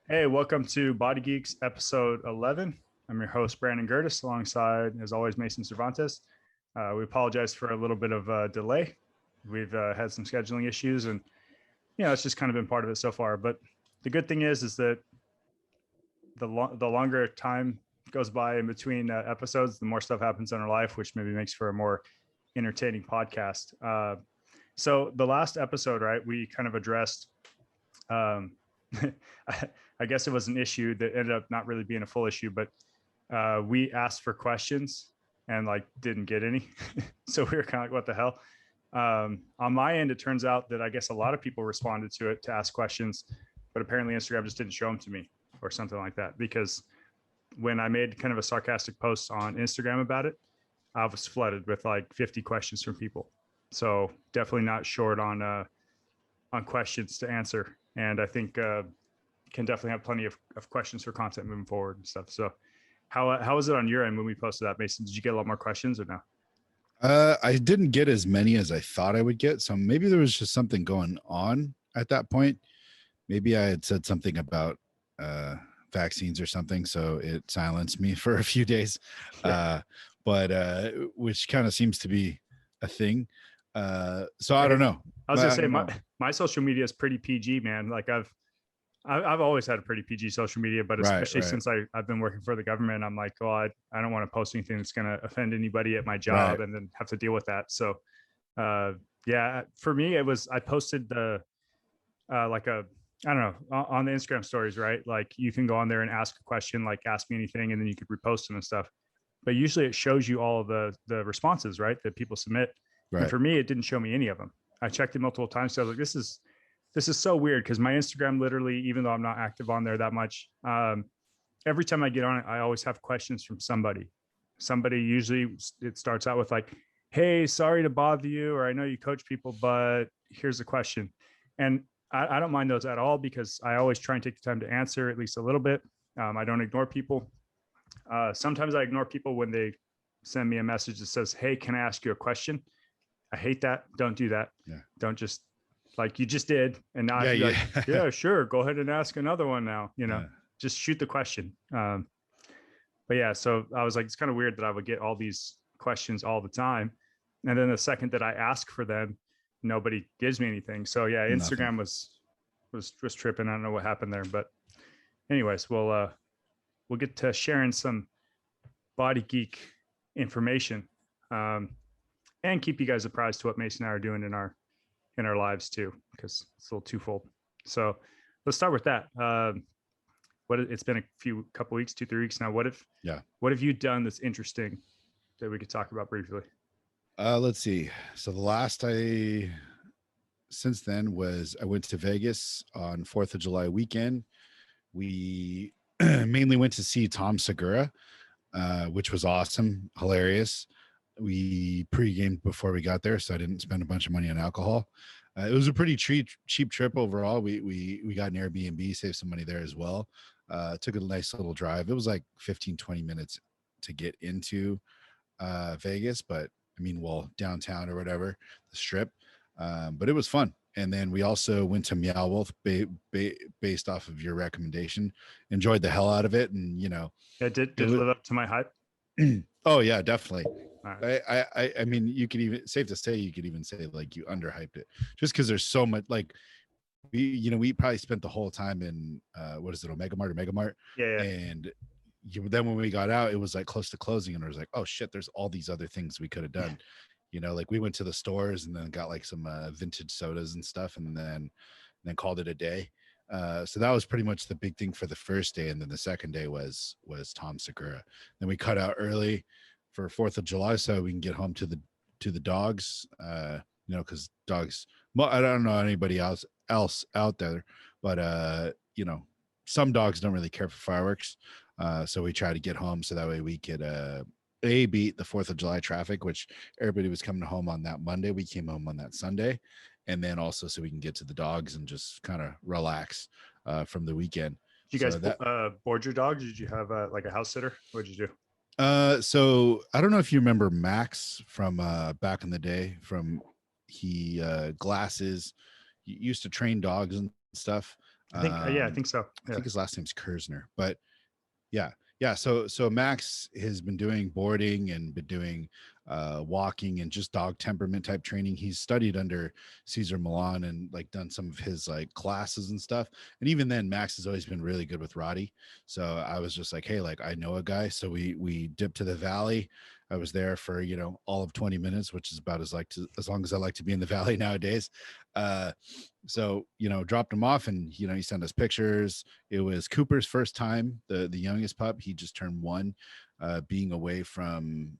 Hey, welcome to Body Geeks episode 11. I'm your host, Brandon Gerdes, alongside, as always, Mason Cervantes. We apologize for a little bit of a delay. We've had some scheduling issues, and it's just kind of been part of it so far. But the good thing is that the longer time goes by in between episodes, the more stuff happens in our life, which maybe makes for a more entertaining podcast. So the last episode, right, we kind of addressed um, I guess it was an issue that ended up not really being a full issue, but we asked for questions and didn't get any. So we were kind of like, what the hell? On my end, it turns out that I guess a lot of people responded to it to ask questions, but apparently Instagram just didn't show them to me or something like that. Because when I made kind of a sarcastic post on Instagram about it, I was flooded with like 50 questions from people. So definitely not short on questions to answer. And I think can definitely have plenty of questions for content moving forward and stuff. So how was it on your end when we posted that, Mason? Did you get a lot more questions or no? I didn't get as many as I thought I would get. So maybe there was just something going on at that point. Maybe I had said something about vaccines or something, so it silenced me for a few days. Yeah. But which kind of seems to be a thing. So I don't know. I was gonna say my social media is pretty PG, man. Like I've always had a pretty PG social media, but especially since I've been working for the government, I'm like, well, I don't want to post anything that's going to offend anybody at my job and then have to deal with that. So, yeah, for me, it was, I posted the, I don't know, on the Instagram stories, right? Like you can go on there and ask a question, like ask me anything, and then you could repost them and stuff. But usually it shows you all of the responses, right? That people submit. Right. And for me, it didn't show me any of them. I checked it multiple times. So I was like, this is so weird because my Instagram literally, even though I'm not active on there that much, every time I get on it, I always have questions from somebody. Somebody, usually it starts out with like, hey, sorry to bother you, or I know you coach people, but here's a question. And I don't mind those at all because I always try and take the time to answer at least a little bit. I don't ignore people. Sometimes I ignore people when they send me a message that says, hey, can I ask you a question? I hate that. Don't do that. Yeah. Don't just like you just did. And now like, yeah, sure. Go ahead and ask another one now, just shoot the question. But yeah, so I was like, it's kind of weird that I would get all these questions all the time. And then the second that I ask for them, nobody gives me anything. So yeah, Instagram was tripping. I don't know what happened there, but anyways, we'll get to sharing some body geek information, and keep you guys apprised to what Mason and I are doing in our lives too, because it's a little twofold. So let's start with that. It's been a couple weeks, 2-3 weeks now. What have you done that's interesting that we could talk about briefly? Let's see. So the last since then was I went to Vegas on 4th of July weekend. We mainly went to see Tom Segura, which was awesome, hilarious. We pre-gamed before we got there, so I didn't spend a bunch of money on alcohol. It was a pretty cheap trip overall. We got an Airbnb, saved some money there as well. Took a nice little drive. It was like 15-20 minutes to get into Vegas, but I mean, downtown or whatever, the strip. But it was fun. And then we also went to Meow Wolf based off of your recommendation. Enjoyed the hell out of it, and did it live up to my hype? Oh yeah, definitely. Right. I mean, you could even safe to say you could even say like you underhyped it just because there's so much. Like we probably spent the whole time in what is it, Omega Mart? Yeah. And then when we got out, it was like close to closing, and I was like, oh shit, there's all these other things we could have done. Like we went to the stores and then got like some vintage sodas and stuff, and then called it a day. So that was pretty much the big thing for the first day, and then the second day was Tom Segura. Then we cut out early for 4th of July so we can get home to the dogs. Because dogs. Well, I don't know anybody else out there, but some dogs don't really care for fireworks. So we try to get home so that way we could beat the 4th of July traffic, which everybody was coming home on that Monday. We came home on that Sunday. And then also so we can get to the dogs and just kind of relax from the weekend. Did you guys board your dogs? Did you have like a house sitter? What did you do? So I don't know if you remember Max from back in the day. Glasses. He used to train dogs and stuff. I think so. I think his last name's Kersner, but yeah. So Max has been doing boarding and been doing walking and just dog temperament type training. He's studied under Cesar Millan and like done some of his like classes and stuff. And even then, Max has always been really good with Roddy. So I was just like, hey, like I know a guy. So we dipped to the valley. I was there for, you know, all of 20 minutes, which is about as long as I like to be in the valley nowadays. So, you know, dropped him off and, you know, he sent us pictures. It was Cooper's first time, the youngest pup. He just turned 1, being away from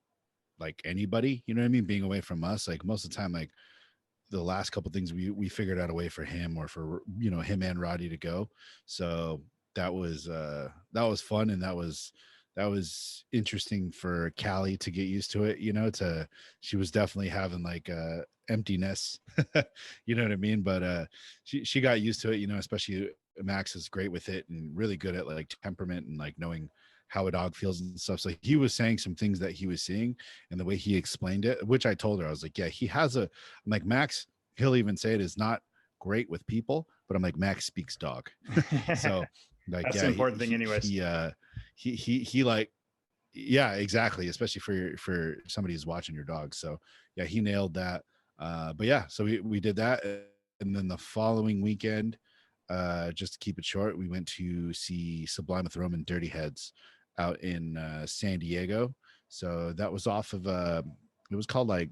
like anybody, you know what I mean? Being away from us. Like most of the time, like the last couple of things we figured out a way for him or for, you know, him and Roddy to go. So that was fun. And that was interesting for Callie to get used to it, you know, she was definitely having like emptiness, you know what I mean? But she got used to it, you know, especially Max is great with it and really good at like temperament and like knowing how a dog feels and stuff. So he was saying some things that he was seeing and the way he explained it, which I told her, I was like, yeah, I'm like, Max, he'll even say it is not great with people, but I'm like, Max speaks dog. So like, that's yeah, the important thing anyways. He like, yeah, exactly. Especially for somebody who's watching your dog. So yeah, he nailed that. But yeah, so we did that. And then the following weekend, just to keep it short, we went to see Sublime with Rome and Dirty Heads out in San Diego. So that was off of it was called like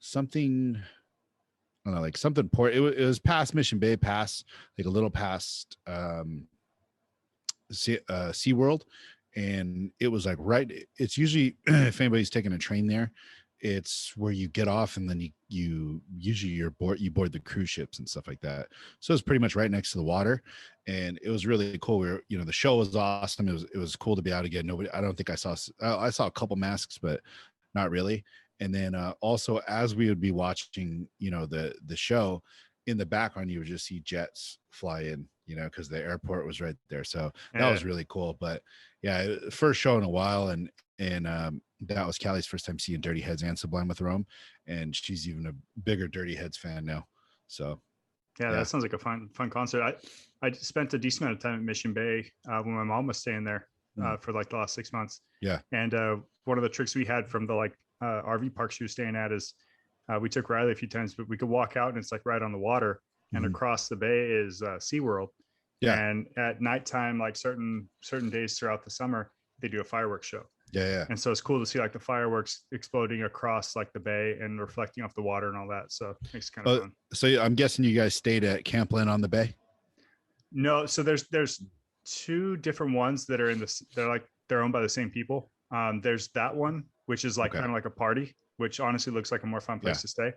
something, I don't know, like something port. It was past Mission Bay Pass, like a little past SeaWorld. And it was like it's usually if anybody's taking a train there, it's where you get off and then you board the cruise ships and stuff like that. So it's pretty much right next to the water, and it was really cool. You know, the show was awesome. It was cool to be out again. I don't think I saw a couple masks, but not really. And then also as we would be watching, you know, the show, in the background you would just see jets fly in, you know, because the airport was right there. So that was really cool. But yeah, first show in a while, and that was Callie's first time seeing Dirty Heads and Sublime with Rome, and she's even a bigger Dirty Heads fan now. So yeah, that sounds like a fun concert. I spent a decent amount of time at Mission Bay when my mom was staying there for like the last 6 months. Yeah. And one of the tricks we had from the like RV park she was staying at is we took Riley a few times, but we could walk out and it's like right on the water, and across the bay is SeaWorld. Yeah. And at nighttime, like certain days throughout the summer, they do a fireworks show. Yeah. And so it's cool to see like the fireworks exploding across like the bay and reflecting off the water and all that. So it makes it kind of fun. So I'm guessing you guys stayed at Camp Lynn on the bay? No. So there's 2 different ones that are they're owned by the same people. There's that one, which is like kind of like a party, which honestly looks like a more fun place to stay.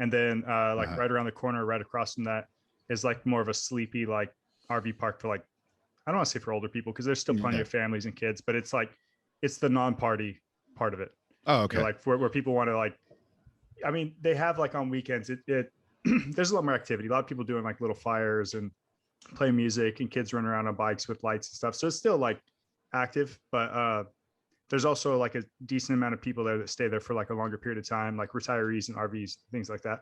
And then right around the corner, right across from that is like more of a sleepy, like RV park for like, I don't want to say for older people, because there's still plenty of families and kids, but it's like, it's the non-party part of it. Oh, okay. You know, like where people want to like, I mean, they have like on weekends, there's a lot more activity. A lot of people doing like little fires and playing music, and kids running around on bikes with lights and stuff. So it's still like active, but there's also like a decent amount of people there that stay there for like a longer period of time, like retirees and RVs, things like that.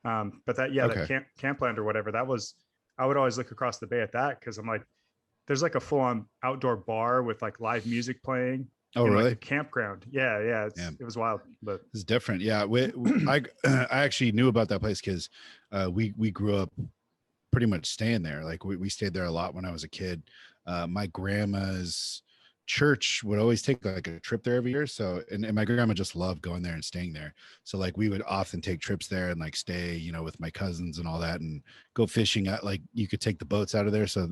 But that Campland or whatever, I would always look across the bay at that, because I'm like, there's like a full-on outdoor bar with like live music playing. Oh, really? Like a campground. Yeah. It was wild, but it's different. Yeah. I actually knew about that place because we grew up pretty much staying there. Like we stayed there a lot when I was a kid. My grandma's church would always take like a trip there every year. So, and my grandma just loved going there and staying there. So like we would often take trips there and like stay, you know, with my cousins and all that, and go fishing at, like, you could take the boats out of there. So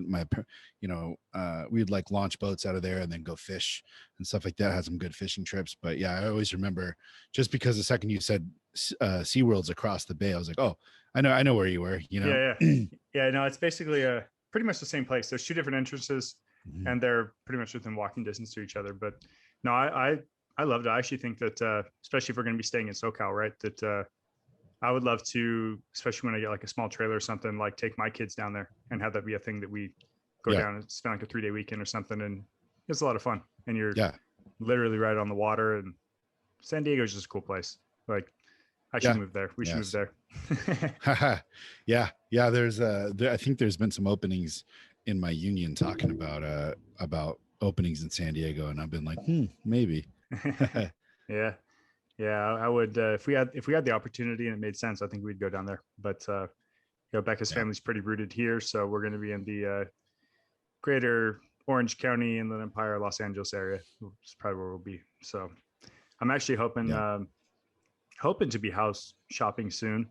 we'd like launch boats out of there and then go fish and stuff like that. Had some good fishing trips. But yeah, I always remember, just because the second you said SeaWorld's across the bay, I was like, oh, I know where you were, you know? Yeah. No, it's basically pretty much the same place. There's 2 different entrances. And they're pretty much within walking distance to each other. But no, I loved it. I actually think that, especially if we're going to be staying in SoCal, right, that I would love to, especially when I get like a small trailer or something, like take my kids down there and have that be a thing that we go down and spend like a 3-day weekend or something. And it's a lot of fun. And you're literally right on the water. And San Diego is just a cool place. Like, I should move there. We should move there. Yeah. There's I think there's been some openings in my union talking about openings in San Diego, and I've been like, maybe. Yeah. I would, if we had the opportunity and it made sense, I think we'd go down there. But Becca's family's pretty rooted here, so we're going to be in the greater Orange County, Inland Empire, Los Angeles area. It's probably where we'll be. So I'm actually hoping to be house shopping soon.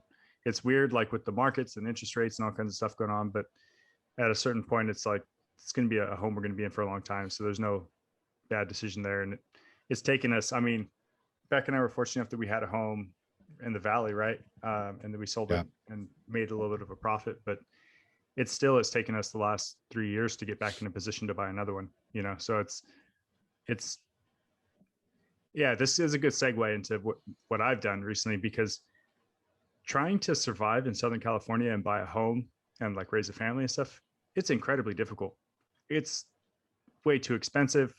It's weird, like with the markets and interest rates and all kinds of stuff going on, but at a certain point, it's like it's going to be a home we're going to be in for a long time. So there's no bad decision there, and it's taken us. I mean, Beck and I were fortunate enough that we had a home in the valley, right? And then we sold it and made a little bit of a profit, but it's taken us the last 3 years to get back in a position to buy another one, so it's this is a good segue into what I've done recently, because trying to survive in Southern California and buy a home and like raise a family and stuff, it's incredibly difficult. It's way too expensive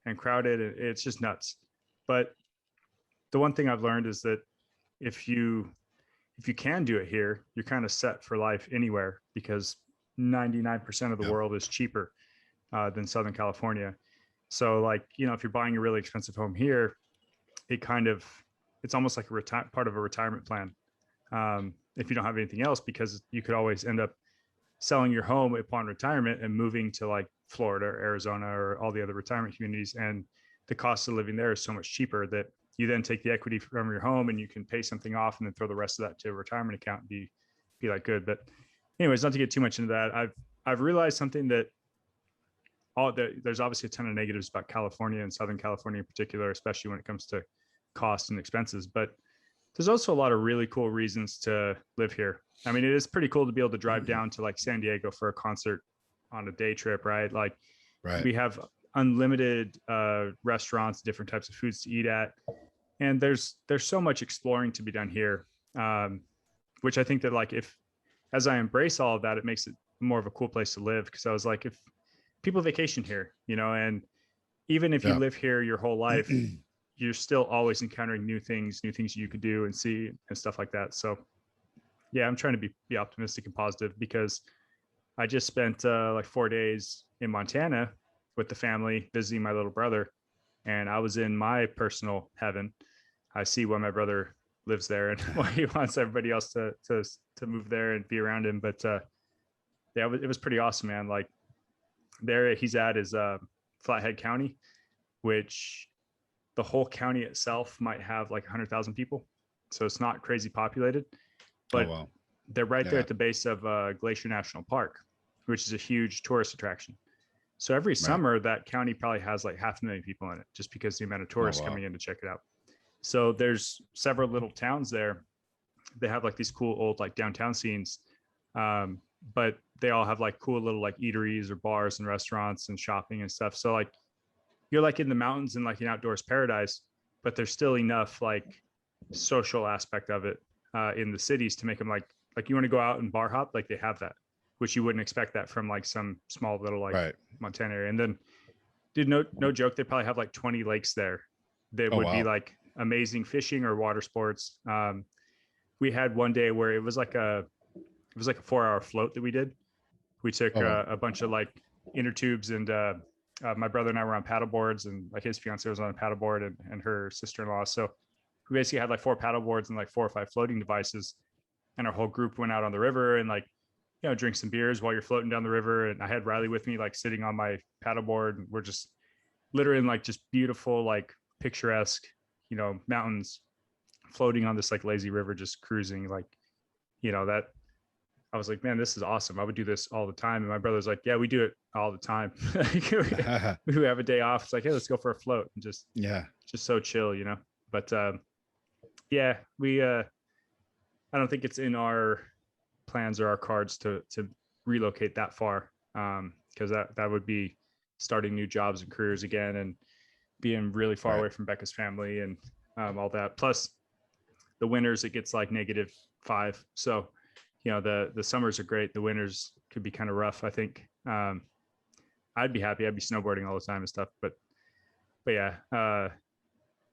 and crowded. It's just nuts. But the one thing I've learned is that if you can do it here, you're kind of set for life anywhere, because 99% of the world is cheaper than Southern California. So like, if you're buying a really expensive home here, it's almost like part of a retirement plan. If you don't have anything else, because you could always end up selling your home upon retirement and moving to like Florida or Arizona or all the other retirement communities. And the cost of living there is so much cheaper that you then take the equity from your home and you can pay something off and then throw the rest of that to a retirement account and be like good. But anyways, not to get too much into that, I've realized something, that there's obviously a ton of negatives about California and Southern California in particular, especially when it comes to cost and expenses. But there's also a lot of really cool reasons to live here. I mean, it is pretty cool to be able to drive down to like San Diego for a concert on a day trip, right? Like we have unlimited restaurants, different types of foods to eat at. And there's so much exploring to be done here, which I think that like as I embrace all of that, it makes it more of a cool place to live. Because I was like, if people vacation here, and even if you live here your whole life, you're still always encountering new things you could do and see and stuff like that. So yeah, I'm trying to be optimistic and positive, because I just spent like 4 days in Montana with the family visiting my little brother, and I was in my personal heaven. I see why my brother lives there and why he wants everybody else to move there and be around him. But it was pretty awesome, man. Like there he's at is Flathead County, which the whole county itself might have like 100,000 people. So it's not crazy populated, but they're right there at the base of Glacier National Park, which is a huge tourist attraction. So every summer that county probably has like 500,000 people in it, just because the amount of tourists coming in to check it out. So there's several little towns there. They have like these cool old like downtown scenes. But they all have like cool little like eateries or bars and restaurants and shopping and stuff. So like you're like in the mountains and like an outdoors paradise, but there's still enough like social aspect of it in the cities to make them like you want to go out and bar hop, like they have that, which you wouldn't expect that from like some small little like Montana area. And then dude, no joke, they probably have like 20 lakes there that would be like amazing fishing or water sports. We had one day where it was like a 4-hour float that we did. We took a bunch of like inner tubes, and my brother and I were on paddle boards, and like his fiance was on a paddle board, and her sister-in-law. So we basically had like 4 paddle boards and like 4 or 5 floating devices, and our whole group went out on the river and like, drink some beers while you're floating down the river. And I had Riley with me, like sitting on my paddle board, and we're just literally in like just beautiful, like picturesque, mountains floating on this like lazy river, just cruising, like, that I was like, man, this is awesome. I would do this all the time. And my brother's like, yeah, we do it all the time. We have a day off. It's like, hey, let's go for a float, and just so chill, But I don't think it's in our plans or our cards to relocate that far, because that would be starting new jobs and careers again, and being really far away from Becca's family and all that. Plus the winters, it gets like -5. So, the summers are great. The winters could be kind of rough, I think. I'd be happy. I'd be snowboarding all the time and stuff. But yeah,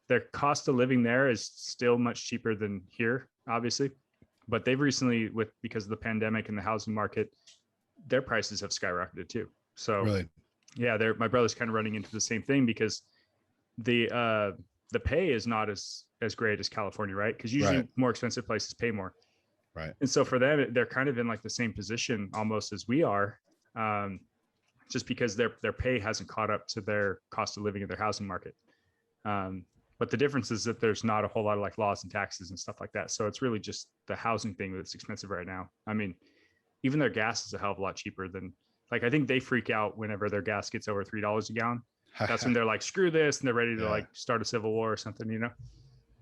their cost of living there is still much cheaper than here, obviously. But they've recently, because of the pandemic and the housing market, their prices have skyrocketed too. So Really? yeah, my brother's kind of running into the same thing because the pay is not as great as California, right? Because usually more expensive places pay more. Right. And so for them, they're kind of in like the same position almost as we are, just because their pay hasn't caught up to their cost of living in their housing market. But the difference is that there's not a whole lot of like laws and taxes and stuff like that. So it's really just the housing thing that's expensive right now. I mean, even their gas is a hell of a lot cheaper than, like, I think they freak out whenever their gas gets over $3 a gallon. That's when they're like, screw this, and they're ready to like start a civil war or something, you know.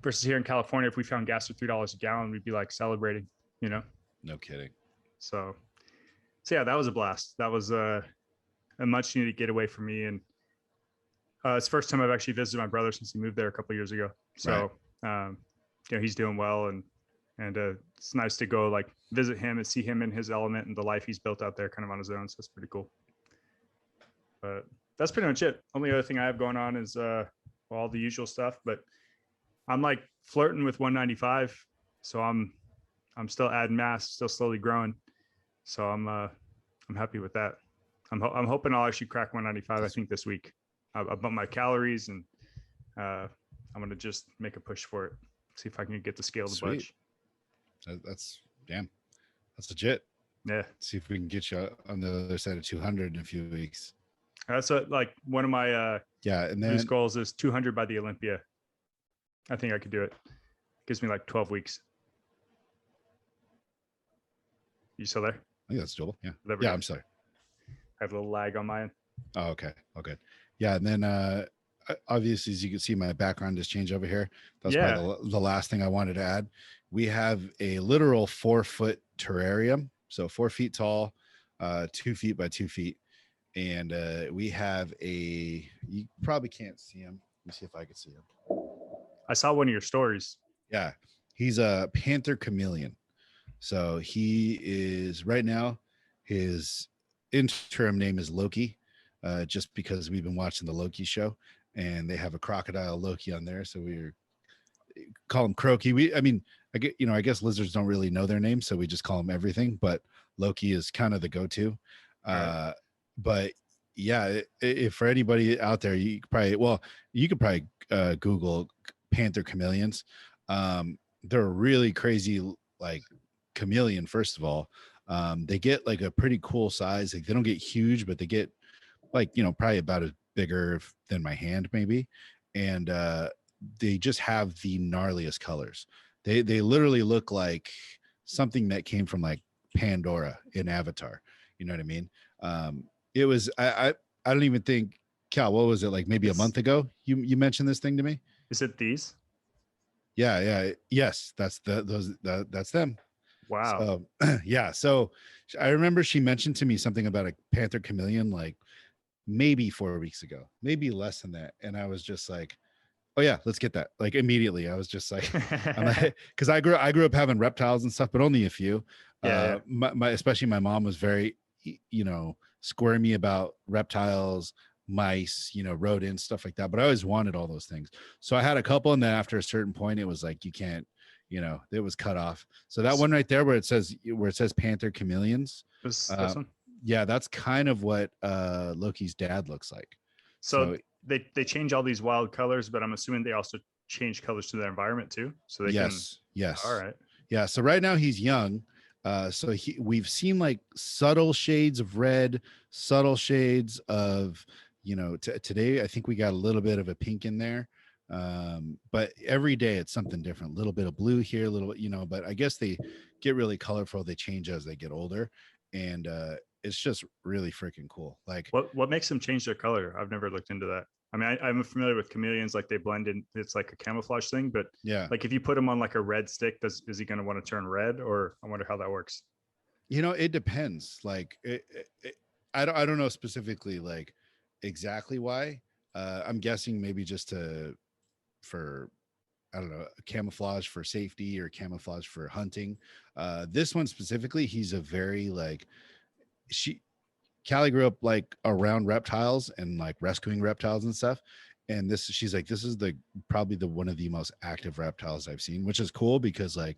Versus here in California, if we found gas for $3 a gallon, we'd be like celebrating, you know. No kidding. So yeah, that was a blast. That was a much needed getaway for me, and it's the first time I've actually visited my brother since he moved there a couple of years ago. So you know, he's doing well, and it's nice to go like visit him and see him in his element and the life he's built out there kind of on his own. So it's pretty cool. But that's pretty much it. Only other thing I have going on is all the usual stuff, but I'm like flirting with 195. So I'm still adding mass, still slowly growing. So I'm happy with that. I'm hoping I'll actually crack 195. I think this week. I bumped my calories, and I'm gonna just make a push for it. See if I can get the scale to budge. That's damn. That's legit. Yeah. See if we can get you on the other side of 200 in a few weeks. That's like one of my and then goals is 200 by the Olympia. I think I could do it. Gives me like 12 weeks. You still there? I think that's doable. Yeah. Yeah, I'm sorry. I have a little lag on mine. Oh, okay. Okay. Yeah. And then obviously, as you can see, my background has changed over here. That's probably the last thing I wanted to add. We have a literal 4-foot terrarium. So 4 feet tall, 2 feet by 2 feet. And we have you probably can't see him. Let me see if I can see him. I saw one of your stories. Yeah. He's a Panther Chameleon. So he is right now, his interim name is Loki, just because we've been watching the Loki show and they have a crocodile Loki on there. So we call him Croaky. I guess lizards don't really know their name, so we just call him everything, but Loki is kind of the go-to. Right. But yeah, if for anybody out there, you could probably Google Panther chameleons. They're a really crazy, like, chameleon. First of all, they get like a pretty cool size. Like, they don't get huge, but they get like, probably about as bigger than my hand maybe. And they just have the gnarliest colors. They literally look like something that came from like Pandora in Avatar. You know what I mean? It was I don't even think, Cal, what was it, like maybe a month ago you mentioned this thing to me? Is it these? Yes, that's that's them. Wow. So, yeah, so I remember she mentioned to me something about a Panther chameleon like maybe 4 weeks ago, maybe less than that, and I was just like, oh yeah, let's get that. Like immediately I was just like, because I grew up having reptiles and stuff, but only a few. My especially my mom was very squirmy about reptiles, mice, rodents, stuff like that, but I always wanted all those things. So I had a couple, and then after a certain point it was like, you can't, it was cut off. So that one right there where it says Panther chameleons, this one? Yeah, that's kind of what Loki's dad looks like. So they change all these wild colors, but I'm assuming they also change colors to their environment too. So they yes. All right. Yeah. So right now he's young. So we've seen like subtle shades of red, subtle shades of, today I think we got a little bit of a pink in there. But every day it's something different, a little bit of blue here, a little, but I guess they get really colorful. They change as they get older. And it's just really freaking cool. Like, what makes them change their color? I've never looked into that. I mean, I'm familiar with chameleons, like they blend in. It's like a camouflage thing, but yeah, like if you put him on like a red stick, is he going to want to turn red? Or I wonder how that works. It depends. Like, I don't know specifically, like exactly why. I'm guessing maybe just for I don't know, camouflage for safety or camouflage for hunting. This one specifically, he's a very like Callie grew up like around reptiles and like rescuing reptiles and stuff. And she's like, this is probably one of the most active reptiles I've seen, which is cool because like,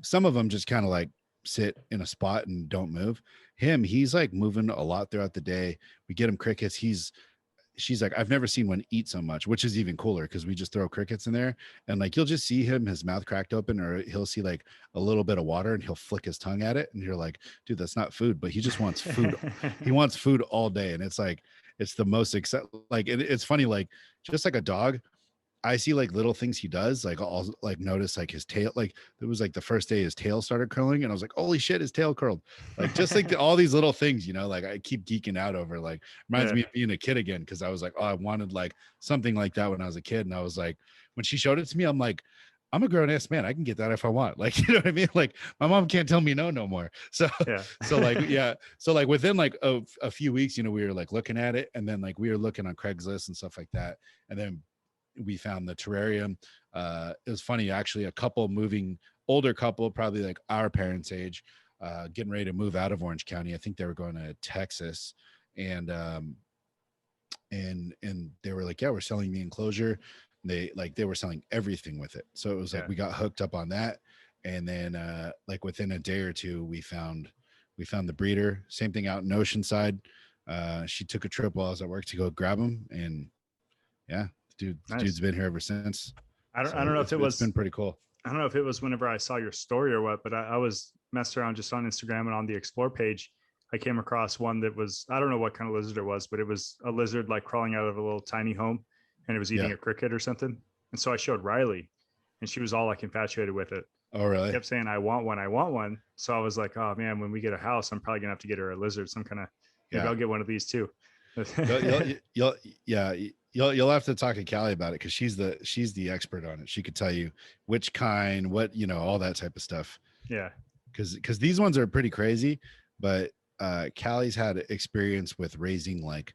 some of them just kind of like sit in a spot and don't move. He's like moving a lot throughout the day. We get him crickets. She's like, I've never seen one eat so much, which is even cooler because we just throw crickets in there and like you'll just see him, his mouth cracked open, or he'll see like a little bit of water and he'll flick his tongue at it. And you're like, dude, that's not food, but he just wants food. He wants food all day. And it's like, it's the most like it's funny, like just like a dog. I see like little things he does. Like I'll like notice like his tail, like it was like the first day his tail started curling and I was like, holy shit, his tail curled. Like just like all these little things, you know, like I keep geeking out over, like reminds me of being a kid again. Cause I was like, oh, I wanted like something like that when I was a kid. And I was like, when she showed it to me, I'm like, I'm a grown ass man. I can get that if I want. Like, you know what I mean? Like my mom can't tell me no more. So, so like, yeah. So like within like a few weeks, you know, we were like looking at it and then like we were looking on Craigslist and stuff like that. And then we found the terrarium. It was funny, actually, a couple moving, older couple, probably like our parents' age, getting ready to move out of Orange County. I think they were going to Texas, and they were like, yeah, we're selling the enclosure. They were selling everything with it. So it was like we got hooked up on that. And then like within a day or two, we found the breeder. Same thing out in Oceanside. She took a trip while I was at work to go grab him, and yeah, dude's been here ever since. I don't know if it's been pretty cool. I don't know if it was whenever I saw your story or what, but I was messing around just on Instagram and on the explore page. I came across one that was, I don't know what kind of lizard it was, but it was a lizard like crawling out of a little tiny home and it was eating a cricket or something. And so I showed Riley and she was all like infatuated with it. Oh, really? She kept saying, I want one. So I was like, oh man, when we get a house, I'm probably gonna have to get her a lizard, some kind of, maybe I'll get one of these too. You'll have to talk to Callie about it because she's the expert on it. She could tell you which kind, what, you know, all that type of stuff. Yeah, because these ones are pretty crazy, but Callie's had experience with raising like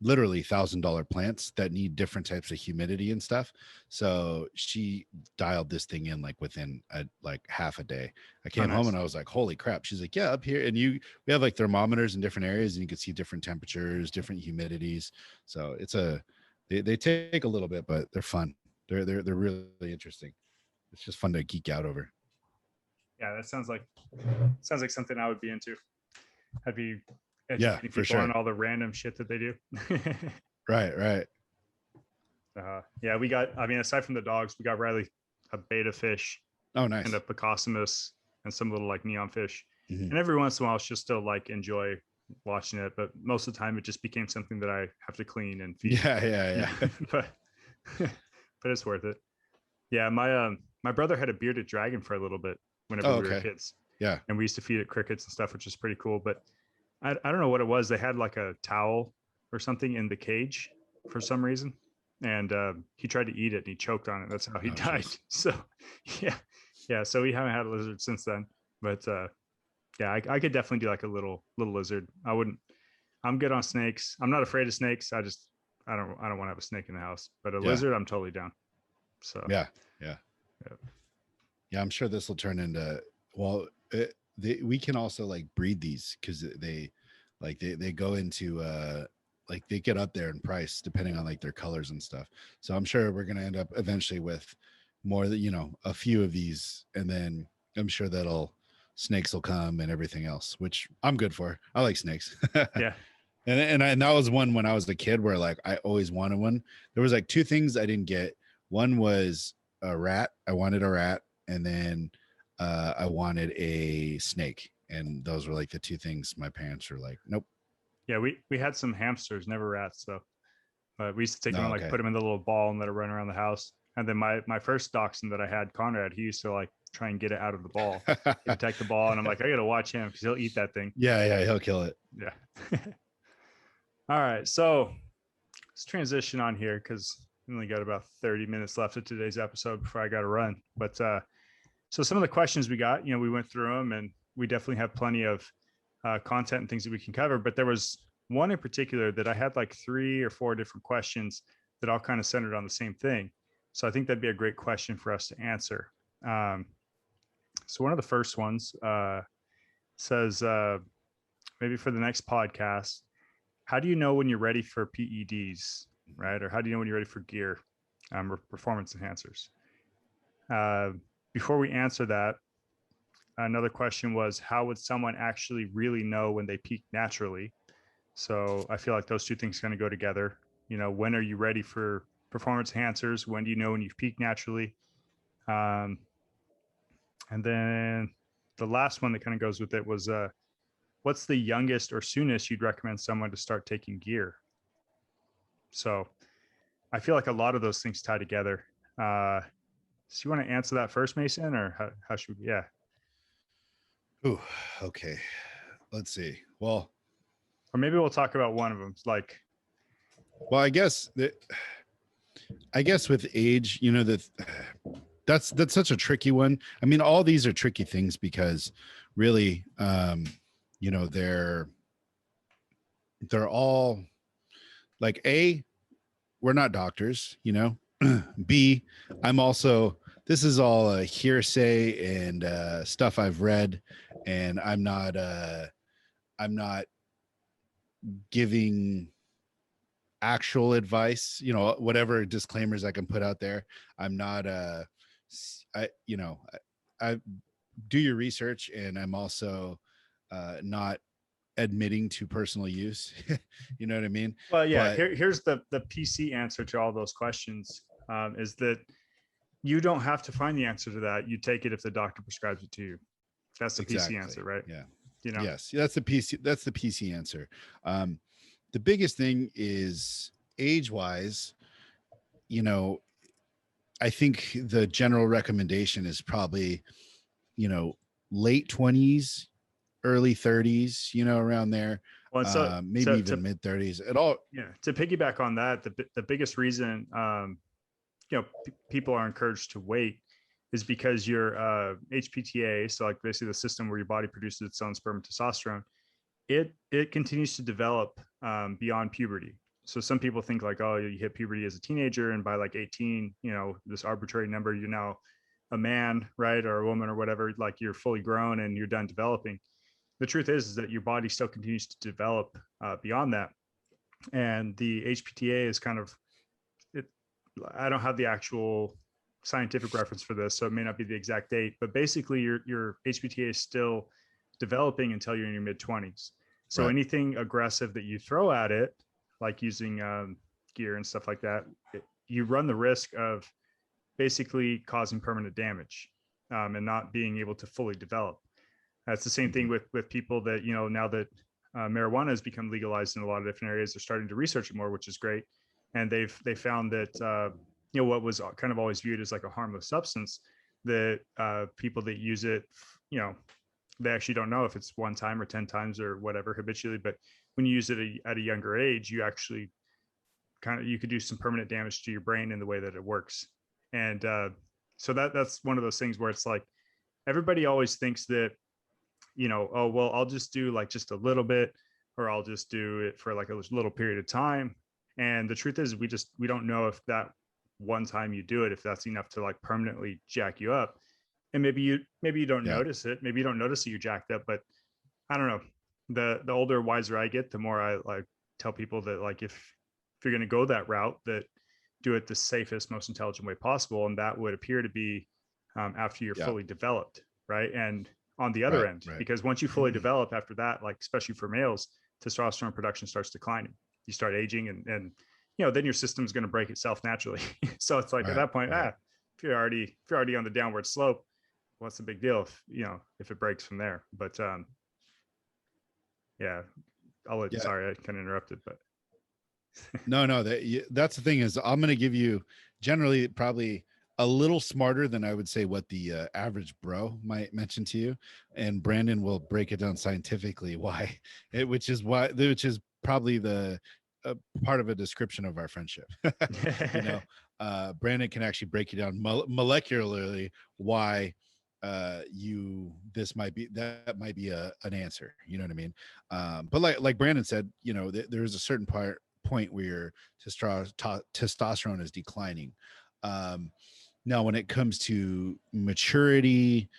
literally $1,000 plants that need different types of humidity and stuff. So she dialed this thing in like within like half a day. I came home and I was like, holy crap. She's like, yeah, up here. And we have like thermometers in different areas and you can see different temperatures, different humidities. So they take a little bit, but they're fun. They're really interesting. It's just fun to geek out over. Yeah, that sounds like something I would be into. I'd be educating people on all the random shit that they do. Right. Yeah, we got, I mean, aside from the dogs, we got Riley a beta fish. Oh, nice. And a Picossus and some little like neon fish. Mm-hmm. And every once in a while, she'll still like enjoy watching it. But most of the time, it just became something that I have to clean and feed. Yeah. but it's worth it. Yeah, my brother had a bearded dragon for a little bit whenever we were kids. Yeah. And we used to feed it crickets and stuff, which is pretty cool. But I don't know what it was. They had like a towel or something in the cage for some reason. And he tried to eat it and he choked on it. That's how he died. Geez. So yeah. So we haven't had a lizard since then. But yeah, I could definitely do like a little lizard. I'm good on snakes. I'm not afraid of snakes. I don't want to have a snake in the house, but a lizard, I'm totally down. So yeah. I'm sure this will turn into, well, we can also like breed these because they go into like they get up there in price depending on like their colors and stuff. So I'm sure we're gonna end up eventually with more that, you know, a few of these, and then I'm sure snakes will come and everything else, which I'm good for. I like snakes. Yeah. And that was one when I was a kid where like I always wanted one. There was like two things I didn't get. One was a rat. I wanted a rat, and then I wanted a snake. And those were like the two things my parents were like, nope. Yeah, we had some hamsters, never rats though. But we used to take them and like put them in the little ball and let it run around the house. And then my first dachshund that I had, Conrad, he used to like try and get it out of the ball, protect the ball. And I'm like, I gotta watch him because he'll eat that thing. Yeah, he'll kill it. Yeah. All right, so let's transition on here because we only got about 30 minutes left of today's episode before I got to run. But so some of the questions we got, you know, we went through them and we definitely have plenty of content and things that we can cover. But there was one in particular that I had like 3 or 4 different questions that all kind of centered on the same thing. So I think that'd be a great question for us to answer. So one of the first ones says, maybe for the next podcast, how do you know when you're ready for PEDs, right? Or how do you know when you're ready for gear, or performance enhancers? Before we answer that, another question was, how would someone actually really know when they peak naturally? So I feel like those two things kind of go together. You know, when are you ready for performance enhancers? When do you know when you've peaked naturally? Um, and then the last one that kind of goes with it was, what's the youngest or soonest you'd recommend someone to start taking gear? So I feel like a lot of those things tie together. So you want to answer that first, Mason, or how should we? Yeah. Ooh, okay. Let's see. Well, Or maybe we'll talk about one of them. Like, well, I guess with age, you know, that's such a tricky one. I mean, all these are tricky things because really, you know, they're all like, A, we're not doctors, you know. B, I'm also, this is all hearsay and stuff I've read, and I'm not giving actual advice, you know, whatever disclaimers I can put out there. I'm not you know, I do your research, and I'm also not admitting to personal use. You know what I mean? well, yeah. But Here's the PC answer to all those questions. Is that you don't have to find the answer to that. You take it if the doctor prescribes it to you. That's the exactly. PC answer, right? Yeah. You know. Yes, that's the PC answer. The biggest thing is age wise, you know, I think the general recommendation is probably, you know, late 20s, early 30s, you know, around there. Well, Maybe even mid 30s at all. Yeah, to piggyback on that, the biggest reason people are encouraged to wait is because your HPTA, so like basically the system where your body produces its own sperm and testosterone, it continues to develop beyond puberty. So some people think like, oh, you hit puberty as a teenager, and by like 18, you know, this arbitrary number, you're now a man, right, or a woman or whatever, like you're fully grown and you're done developing. The truth is that your body still continues to develop beyond that, and the HPTA is kind of it. I don't have the actual scientific reference for this, so it may not be the exact date, but basically your HPTA is still developing until you're in your mid 20s. So Right. anything aggressive that you throw at it, like using gear and stuff like that, you run the risk of basically causing permanent damage and not being able to fully develop. That's the same thing with people that, you know, now that marijuana has become legalized in a lot of different areas, they're starting to research it more, which is great. And they found that you know, what was kind of always viewed as like a harmless substance, that people that use it, you know, they actually don't know if it's one time or 10 times or whatever habitually, but when you use it at a younger age, you actually you could do some permanent damage to your brain in the way that it works. And so that's one of those things where it's like everybody always thinks that, you know, oh, well, I'll just do like just a little bit, or I'll just do it for like a little period of time. And the truth is we don't know if that one time you do it, if that's enough to like permanently jack you up. And maybe you don't notice it. Maybe you don't notice that you're jacked up, but I don't know. The older, wiser I get, the more I like tell people that like if you're going to go that route, that do it the safest, most intelligent way possible, and that would appear to be after you're fully developed, right? And on the other end, because once you fully develop after that, like especially for males, testosterone production starts declining. You start aging, and you know, then your system's going to break itself naturally. So it's like at that point, if you're already on the downward slope, what's the big deal if, you know, if it breaks from there? But yeah, sorry, I kind of interrupted, but no, that's the thing is I'm going to give you generally probably a little smarter than I would say what the average bro might mention to you, and Brandon will break it down scientifically why, which is probably the part of a description of our friendship. You know, Brandon can actually break you down molecularly why that might be an answer, you know what I mean? But like Brandon said, you know, there's a certain point where your testosterone is declining. Now when it comes to maturity,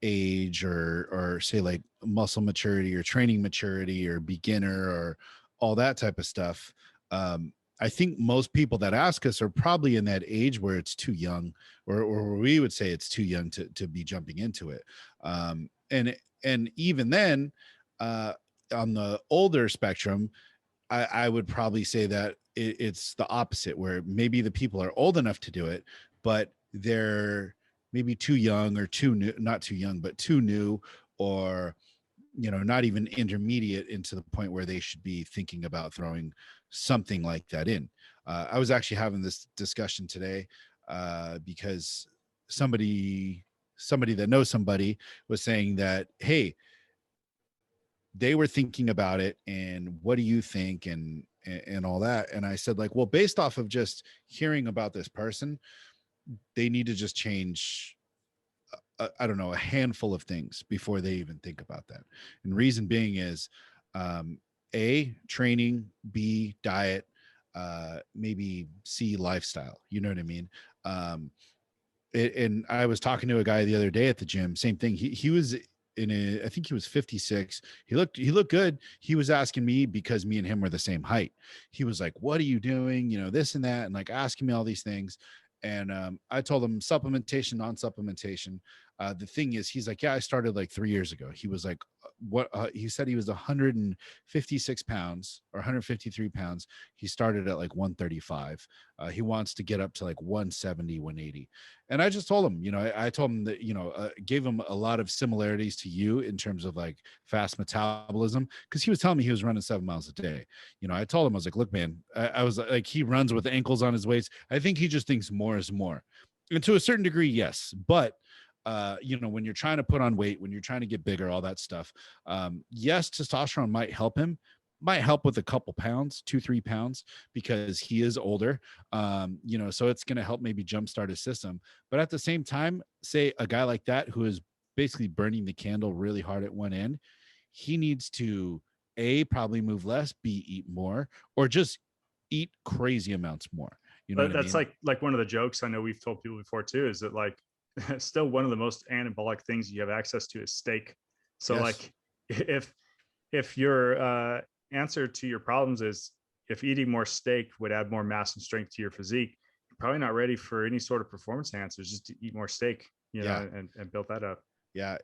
age, or say like muscle maturity or training maturity or beginner or all that type of stuff, I think most people that ask us are probably in that age where it's too young, or we would say it's too young to be jumping into it. and even then, on the older spectrum, I would probably say that it's the opposite, where maybe the people are old enough to do it, but they're maybe too young or too new, not too young, but too new, or not even intermediate into the point where they should be thinking about throwing something like that in. I was actually having this discussion today because somebody that knows somebody was saying that, hey, they were thinking about it, and what do you think, and all that. And I said, like, well, based off of just hearing about this person, they need to just change, I don't know, a handful of things before they even think about that. And reason being is, A, training, B, diet, maybe C, lifestyle. You know what I mean? And I was talking to a guy the other day at the gym, same thing. He was I think he was 56. He looked good. He was asking me, because me and him were the same height. He was like, what are you doing? This and that. And like asking me all these things. And I told him supplementation, non-supplementation. The thing is, he's like, yeah, I started like 3 years ago. He was like, what he said, he was 156 pounds or 153 pounds. He started at like 135. He wants to get up to like 170, 180. And I just told him, I told him that, gave him a lot of similarities to you in terms of like fast metabolism, because he was telling me he was running 7 miles a day. I told him, I was like, look, man, I was like, he runs with ankles on his waist. I think he just thinks more is more. And to a certain degree, yes. But when you're trying to put on weight, when you're trying to get bigger, all that stuff, yes, testosterone might help him, might help with a couple pounds, 2-3 pounds, because he is older. So it's going to help maybe jumpstart his system. But at the same time, say a guy like that, who is basically burning the candle really hard at one end, he needs to A, probably move less, B, eat more, or just eat crazy amounts more. But that's like one of the jokes I know we've told people before too, is that like still one of the most anabolic things you have access to is steak. So yes. Like if your answer to your problems is if eating more steak would add more mass and strength to your physique, you're probably not ready for any sort of performance enhancers. Just to eat more steak, know, and build that up. Yeah,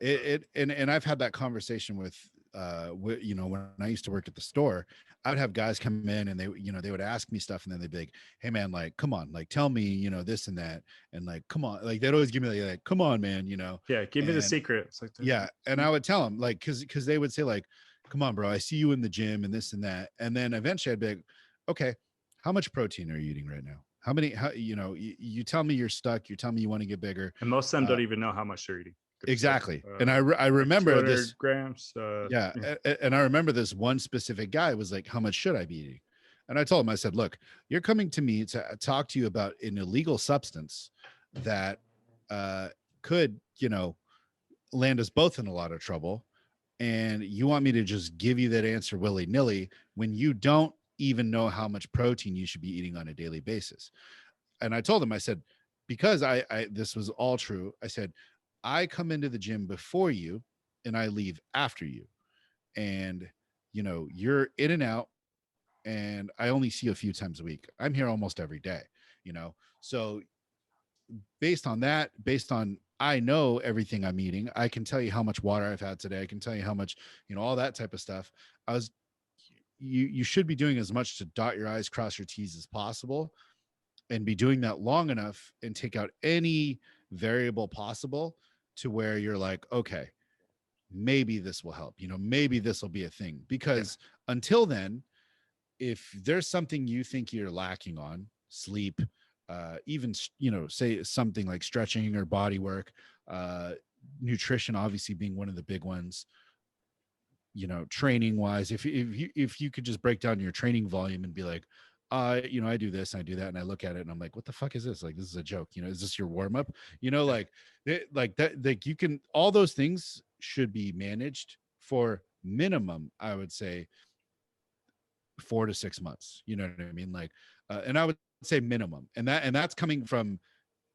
and I've had that conversation with when I used to work at the store. I would have guys come in and they would ask me stuff, and then they'd be like, hey man, like, come on, like, tell me, this and that. And like, come on, like, they'd always give me like, come on, man, Yeah, give me the secret. It's like, yeah. And I would tell them, like, cause they would say like, come on, bro, I see you in the gym and this and that. And then eventually I'd be like, okay, how much protein are you eating right now? You tell me you're stuck. You tell me you want to get bigger. And most of them don't even know how much they're eating. Exactly. And I remember this grams. Yeah. And I remember this one specific guy was like, how much should I be eating? And I told him, I said, look, you're coming to me to talk to you about an illegal substance that could, land us both in a lot of trouble. And you want me to just give you that answer willy-nilly when you don't even know how much protein you should be eating on a daily basis. And I told him, I said, because I this was all true. I said, I come into the gym before you and I leave after you. And, you're in and out, and I only see you a few times a week. I'm here almost every day, So based on that, I know everything I'm eating, I can tell you how much water I've had today. I can tell you how much, all that type of stuff. You should be doing as much to dot your I's, cross your T's as possible, and be doing that long enough and take out any variable possible to where you're like, okay, maybe this will help, maybe this will be a thing. Because until then, if there's something you think you're lacking on, sleep, even, say something like stretching or body work, nutrition, obviously being one of the big ones, training wise, if you could just break down your training volume and be like, I do this and I do that, and I look at it and I'm like, what the fuck is this? Like, this is a joke. Is this your warm up? Like that, like, you can, all those things should be managed for minimum, I would say 4 to 6 months. You know what I mean? Like, and I would say minimum, and that's coming from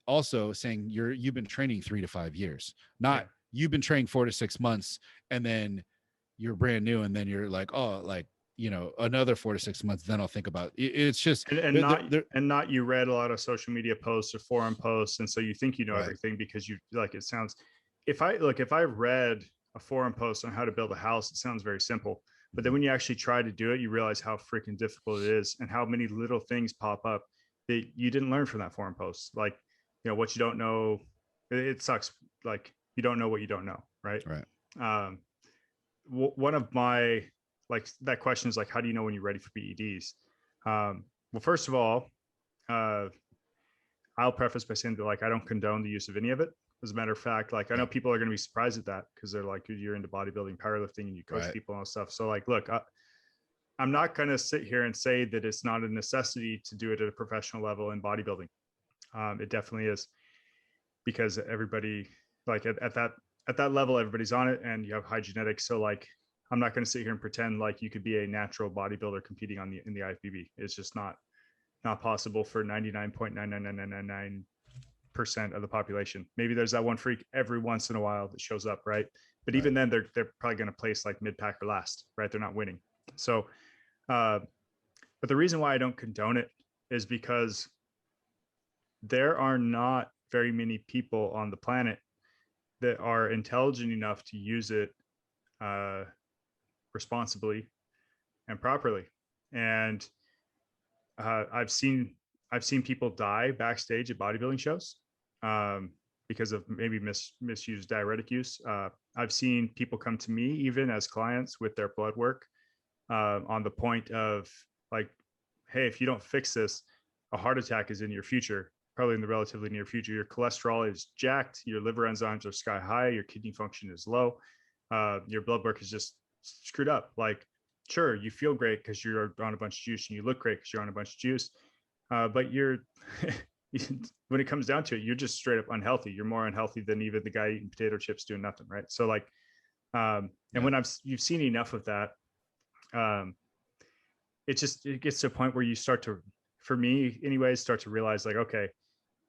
also saying you've been training 3 to 5 years, not you've been training 4 to 6 months and then you're brand new and then you're like, oh, like, another 4 to 6 months, then I'll think about it. It's just not you read a lot of social media posts or forum posts, and so you think everything because you like, it sounds, if I read a forum post on how to build a house, it sounds very simple. But then Mhm. when you actually try to do it, you realize how freaking difficult it is and how many little things pop up that you didn't learn from that forum post. Like, what you don't know, it sucks. Like, you don't know what you don't know, right? Right. Um, one of my, like, that question is like, how do you know when you're ready for PEDs? Well, first of all, uh, I'll preface by saying that, like, I don't condone the use of any of it. As a matter of fact, like, I know people are going to be surprised at that because they're like, you're into bodybuilding, powerlifting, and you coach Right. people and all stuff. So, like, look, I'm not going to sit here and say that it's not a necessity to do it at a professional level in bodybuilding. It definitely is, because everybody, like, at that level, everybody's on it, and you have high genetics. So, like, I'm not going to sit here and pretend like you could be a natural bodybuilder competing in the IFBB. It's just not possible for 99.99999% of the population. Maybe there's that one freak every once in a while that shows up, right? But Right. even then, they're probably going to place like mid pack or last, right? They're not winning. So, but the reason why I don't condone it is because there are not very many people on the planet that are intelligent enough to use it uh, responsibly and properly. And I've seen people die backstage at bodybuilding shows, um, because of maybe misused diuretic use. I've seen people come to me even as clients with their blood work, on the point of, like, hey, if you don't fix this, a heart attack is in your future, probably in the relatively near future. Your cholesterol is jacked, your liver enzymes are sky high, your kidney function is low, your blood work is just screwed up. Like, sure, you feel great because you're on a bunch of juice, and you look great because you're on a bunch of juice, but you're when it comes down to it, you're just straight up unhealthy. You're more unhealthy than even the guy eating potato chips doing nothing, right? So, like, and when you've seen enough of that, um, it gets to a point where you start to, for me anyways, start to realize, like, okay,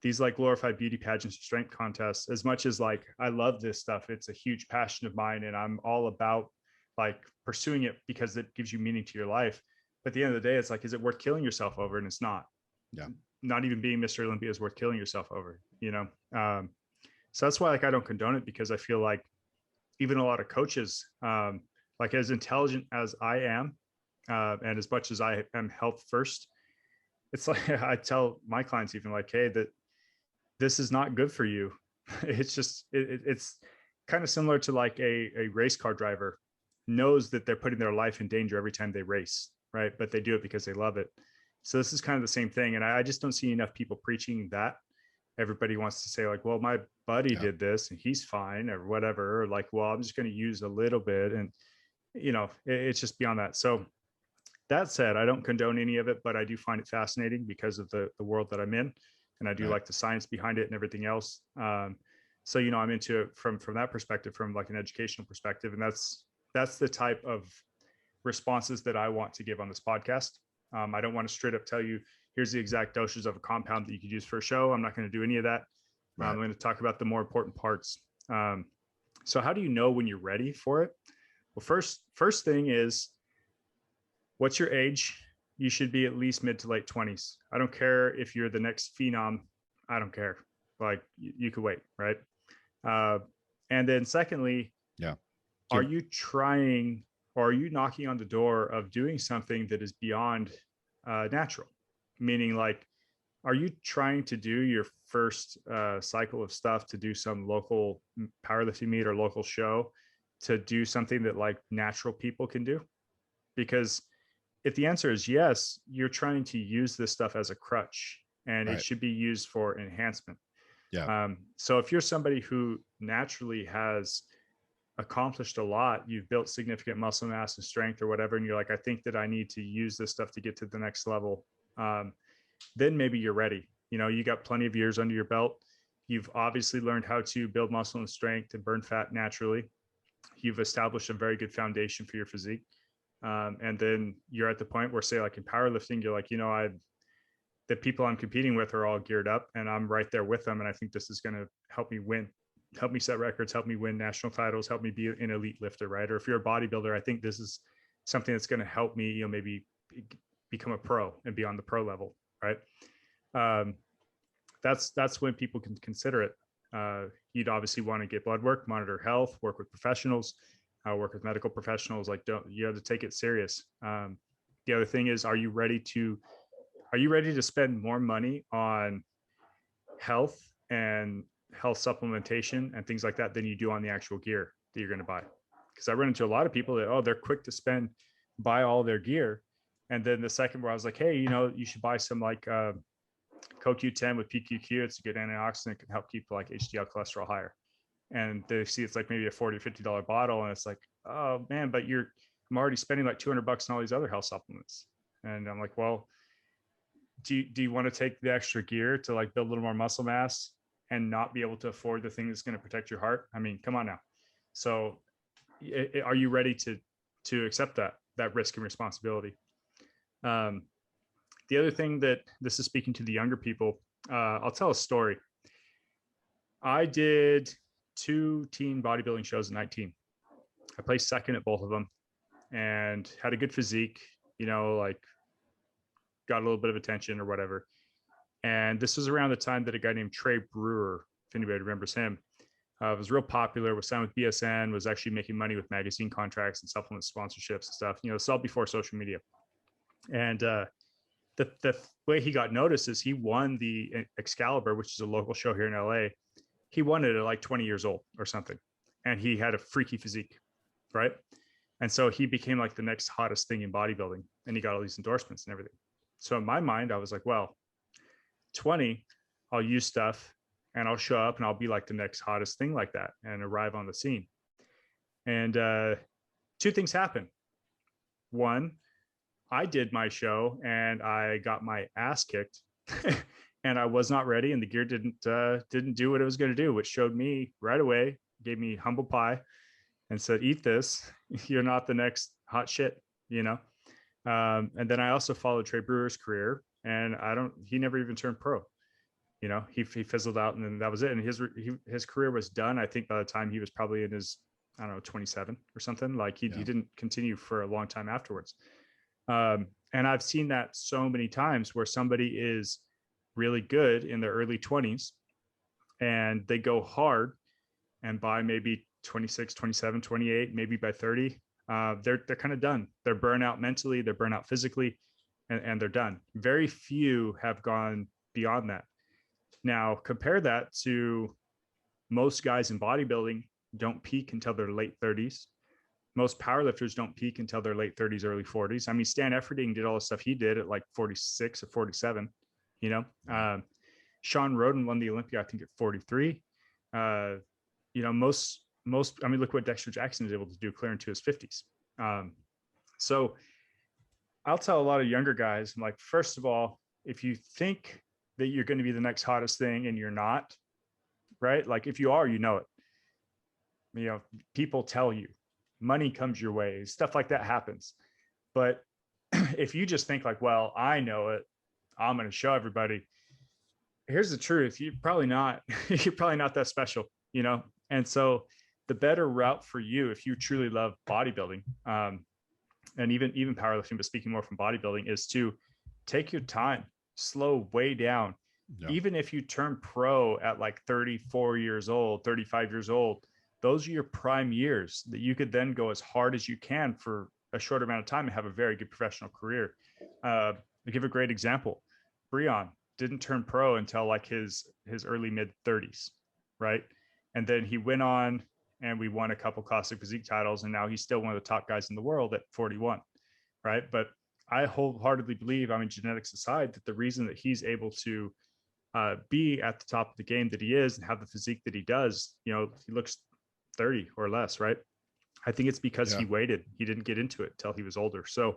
these, like, glorified beauty pageants or strength contests, as much as, like, I love this stuff, it's a huge passion of mine, and I'm all about, like, pursuing it because it gives you meaning to your life. But at the end of the day, it's like, is it worth killing yourself over? And it's not. Yeah. Not even being Mr. Olympia is worth killing yourself over, so that's why, like, I don't condone it, because I feel like even a lot of coaches, like, as intelligent as I am, and as much as I am health first, it's like I tell my clients even, like, hey, that this is not good for you. It's just it's kind of similar to, like, a race car driver knows that they're putting their life in danger every time they race, right? But they do it because they love it. So this is kind of the same thing, and I just don't see enough people preaching that. Everybody wants to say, like, well, my buddy did this and he's fine, or whatever, or like, well, I'm just going to use a little bit, and it's just beyond that. So that said, I don't condone any of it, but I do find it fascinating because of the world that I'm in, and I do Right. like the science behind it and everything else. So I'm into it from that perspective, from, like, an educational perspective, and that's the type of responses that I want to give on this podcast. I don't want to straight up tell you, here's the exact doses of a compound that you could use for a show. I'm not going to do any of that. Right. I'm going to talk about the more important parts. So how do you know when you're ready for it? Well, first thing is, what's your age? You should be at least mid to late 20s. I don't care if you're the next phenom. I don't care. Like, you could wait, right? Uh, and then secondly, Yeah. are you trying, or are you knocking on the door of doing something that is beyond natural? Meaning, like, are you trying to do your first cycle of stuff to do some local powerlifting meet or local show, to do something that, like, natural people can do? Because if the answer is yes, you're trying to use this stuff as a crutch, and it Right. should be used for enhancement. Yeah. So if you're somebody who naturally has accomplished a lot, you've built significant muscle mass and strength or whatever, and you're like, I think that I need to use this stuff to get to the next level, then maybe you're ready. You got plenty of years under your belt. You've obviously learned how to build muscle and strength and burn fat naturally. You've established a very good foundation for your physique. And then you're at the point where, say, like, in powerlifting, you're like, the people I'm competing with are all geared up, and I'm right there with them. And I think this is going to help me win, help me set records, help me win national titles, help me be an elite lifter, right? Or if you're a bodybuilder, I think this is something that's going to help me, maybe become a pro and be on the pro level, right? That's when people can consider it. You'd obviously want to get blood work, monitor health, work with professionals, work with medical professionals. Like, you have to take it serious. The other thing is, are you ready to spend more money on health and health supplementation and things like that than you do on the actual gear that you're going to buy? Because I run into a lot of people that, oh, they're quick to buy all their gear. And then the second where I was like, hey, you should buy some like CoQ10 with PQQ. It's a good antioxidant, can help keep like HDL cholesterol higher. And they see it's like maybe a $40 or $50 bottle. And it's like, oh man, but I'm already spending like $200 on all these other health supplements. And I'm like, well, do you want to take the extra gear to like build a little more muscle mass and not be able to afford the thing that's going to protect your heart? I mean, come on now. So are you ready to accept that risk and responsibility? The other thing that this is speaking to the younger people, I'll tell a story. I did 2 teen bodybuilding shows in 19. I placed second at both of them and had a good physique, like got a little bit of attention or whatever. And this was around the time that a guy named Trey Brewer, if anybody remembers him, was real popular, was signed with BSN, was actually making money with magazine contracts and supplement sponsorships and stuff. It's all before social media. And the way he got noticed is he won the Excalibur, which is a local show here in LA. He won it at like 20 years old or something. And he had a freaky physique, right? And so he became like the next hottest thing in bodybuilding, and he got all these endorsements and everything. So in my mind, I was like, well, 20, I'll use stuff and I'll show up and I'll be like the next hottest thing like that and arrive on the scene. And 2 things happened. One, I did my show and I got my ass kicked and I was not ready, and the gear didn't do what it was going to do, which showed me right away, gave me humble pie and said, eat this. You're not the next hot shit, And then I also followed Trey Brewer's career, and he never even turned pro. He fizzled out, and then that was it. And his career was done. I think by the time he was probably in his, 27 or something. Like he didn't continue for a long time afterwards. And I've seen that so many times where somebody is really good in their early 20s and they go hard, and by maybe 26, 27, 28, maybe by 30, they're kind of done. They're burnt out mentally, they're burnt out physically, and they're done. Very few have gone beyond that. Now, compare that to most guys in bodybuilding don't peak until their late 30s. Most powerlifters don't peak until their late 30s, early 40s. I mean, Stan Efferding did all the stuff he did at like 46 or 47, Sean Roden won the Olympia, I think, at 43. Most, I mean, look what Dexter Jackson is able to do clear into his 50s. So I'll tell a lot of younger guys, I'm like, first of all, if you think that you're going to be the next hottest thing and you're not, right? Like if you are, it. People tell you, money comes your way, stuff like that happens. But if you just think like, well, I know it, I'm going to show everybody. Here's the truth. You're probably not that special, And so the better route for you, if you truly love bodybuilding, and even powerlifting, but speaking more from bodybuilding, is to take your time, slow way down. Yeah. Even if you turn pro at like 34 years old, 35 years old, those are your prime years that you could then go as hard as you can for a short amount of time and have a very good professional career. I'll give a great example. Breon didn't turn pro until like his early mid 30s, right? And then he went on and we won a couple classic physique titles, and now he's still one of the top guys in the world at 41, right? But I wholeheartedly believe, I mean, genetics aside, that the reason that he's able to be at the top of the game that he is and have the physique that he does, he looks 30 or less, right? I think it's because he waited. He didn't get into it till he was older. So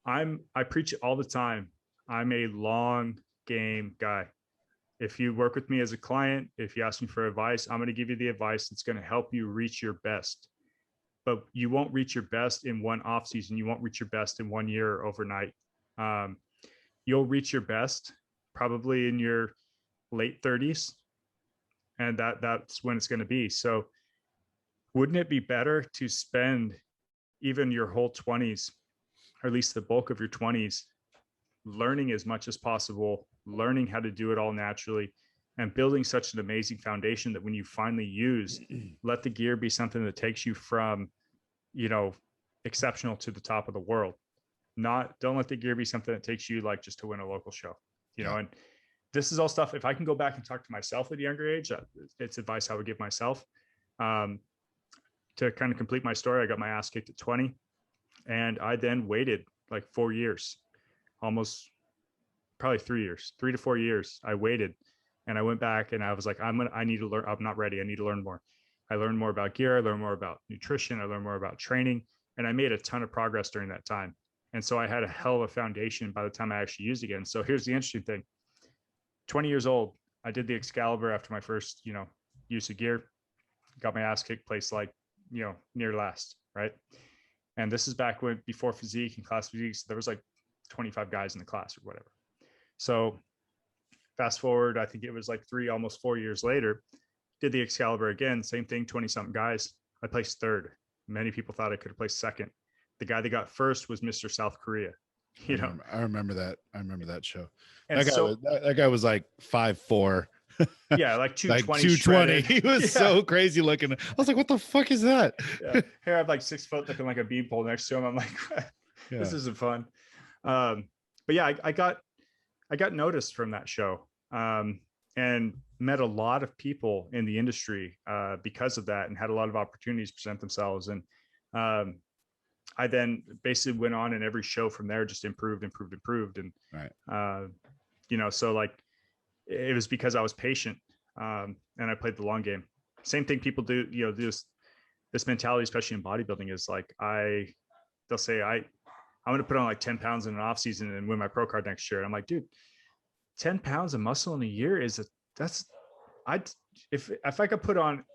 I preach it all the time. I'm a long game guy. If you work with me as a client, if you ask me for advice, I'm going to give you the advice that's going to help you reach your best. But you won't reach your best in one off season. You won't reach your best in 1 year overnight. You'll reach your best probably in your late 30s, and that's when it's going to be. So wouldn't it be better to spend even your whole 20s, or at least the bulk of your 20s, learning as much as possible, learning how to do it all naturally, and building such an amazing foundation that when you finally use, let the gear be something that takes you from, you know, exceptional to the top of the world. Don't let the gear be something that takes you like just to win a local show, you know. And this is all stuff, if I can go back and talk to myself at a younger age, it's advice I would give myself. To kind of complete my story, I got my ass kicked at 20, and I then waited like 4 years, almost probably 3 years, 3 to 4 years. I waited, and I went back and I was like, I need to learn. I'm not ready. I need to learn more. I learned more about gear. I learned more about nutrition. I learned more about training, and I made a ton of progress during that time. And so I had a hell of a foundation by the time I actually used again. So here's the interesting thing. 20 years old, I did the Excalibur after my first, you know, use of gear, got my ass kicked, placed like, you know, near last, right? And this is back when, before physique and class physique, so there was like 25 guys in the class or whatever. So fast forward, I think it was like almost 4 years later, did the Excalibur again, same thing, 20 something guys. I placed third. Many people thought I could have placed second. The guy that got first was Mr. South Korea. You know, I remember that. I remember that show. And that guy was like 5'4". Yeah, like 220. Like 220. He was so crazy looking. I was like, what the fuck is that? Yeah. Here I have like 6 foot looking like a beanpole next to him. I'm like, this isn't fun. But yeah, I got noticed from that show, and met a lot of people in the industry because of that, and had a lot of opportunities present themselves. And I then basically went on, and every show from there just improved. And, you know, so like, it was because I was patient, and I played the long game. Same thing people do, you know, this mentality, especially in bodybuilding, is like, they'll say, I'm going to put on like 10 pounds in an off season and win my pro card next year. And I'm like, dude, 10 pounds of muscle in a year if I could put on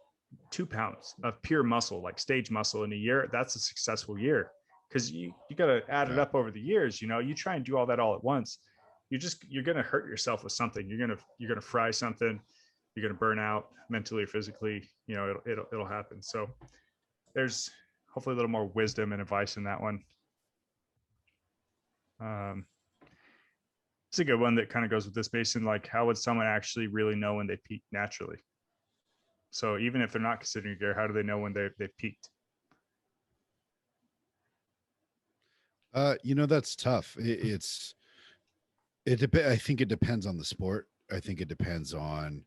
2 pounds of pure muscle, like stage muscle in a year, that's a successful year. Cause you got to add it up over the years. You know, you try and do all that all at once, you're going to hurt yourself with something. You're going to fry something. You're going to burn out mentally or physically. You know, it'll happen. So there's hopefully a little more wisdom and advice in that one. It's a good one that kind of goes with this, based in like, how would someone actually really know when they peak naturally? So even if they're not considering gear, how do they know when they've peaked? You know, that's tough. I think it depends on the sport. I think it depends on,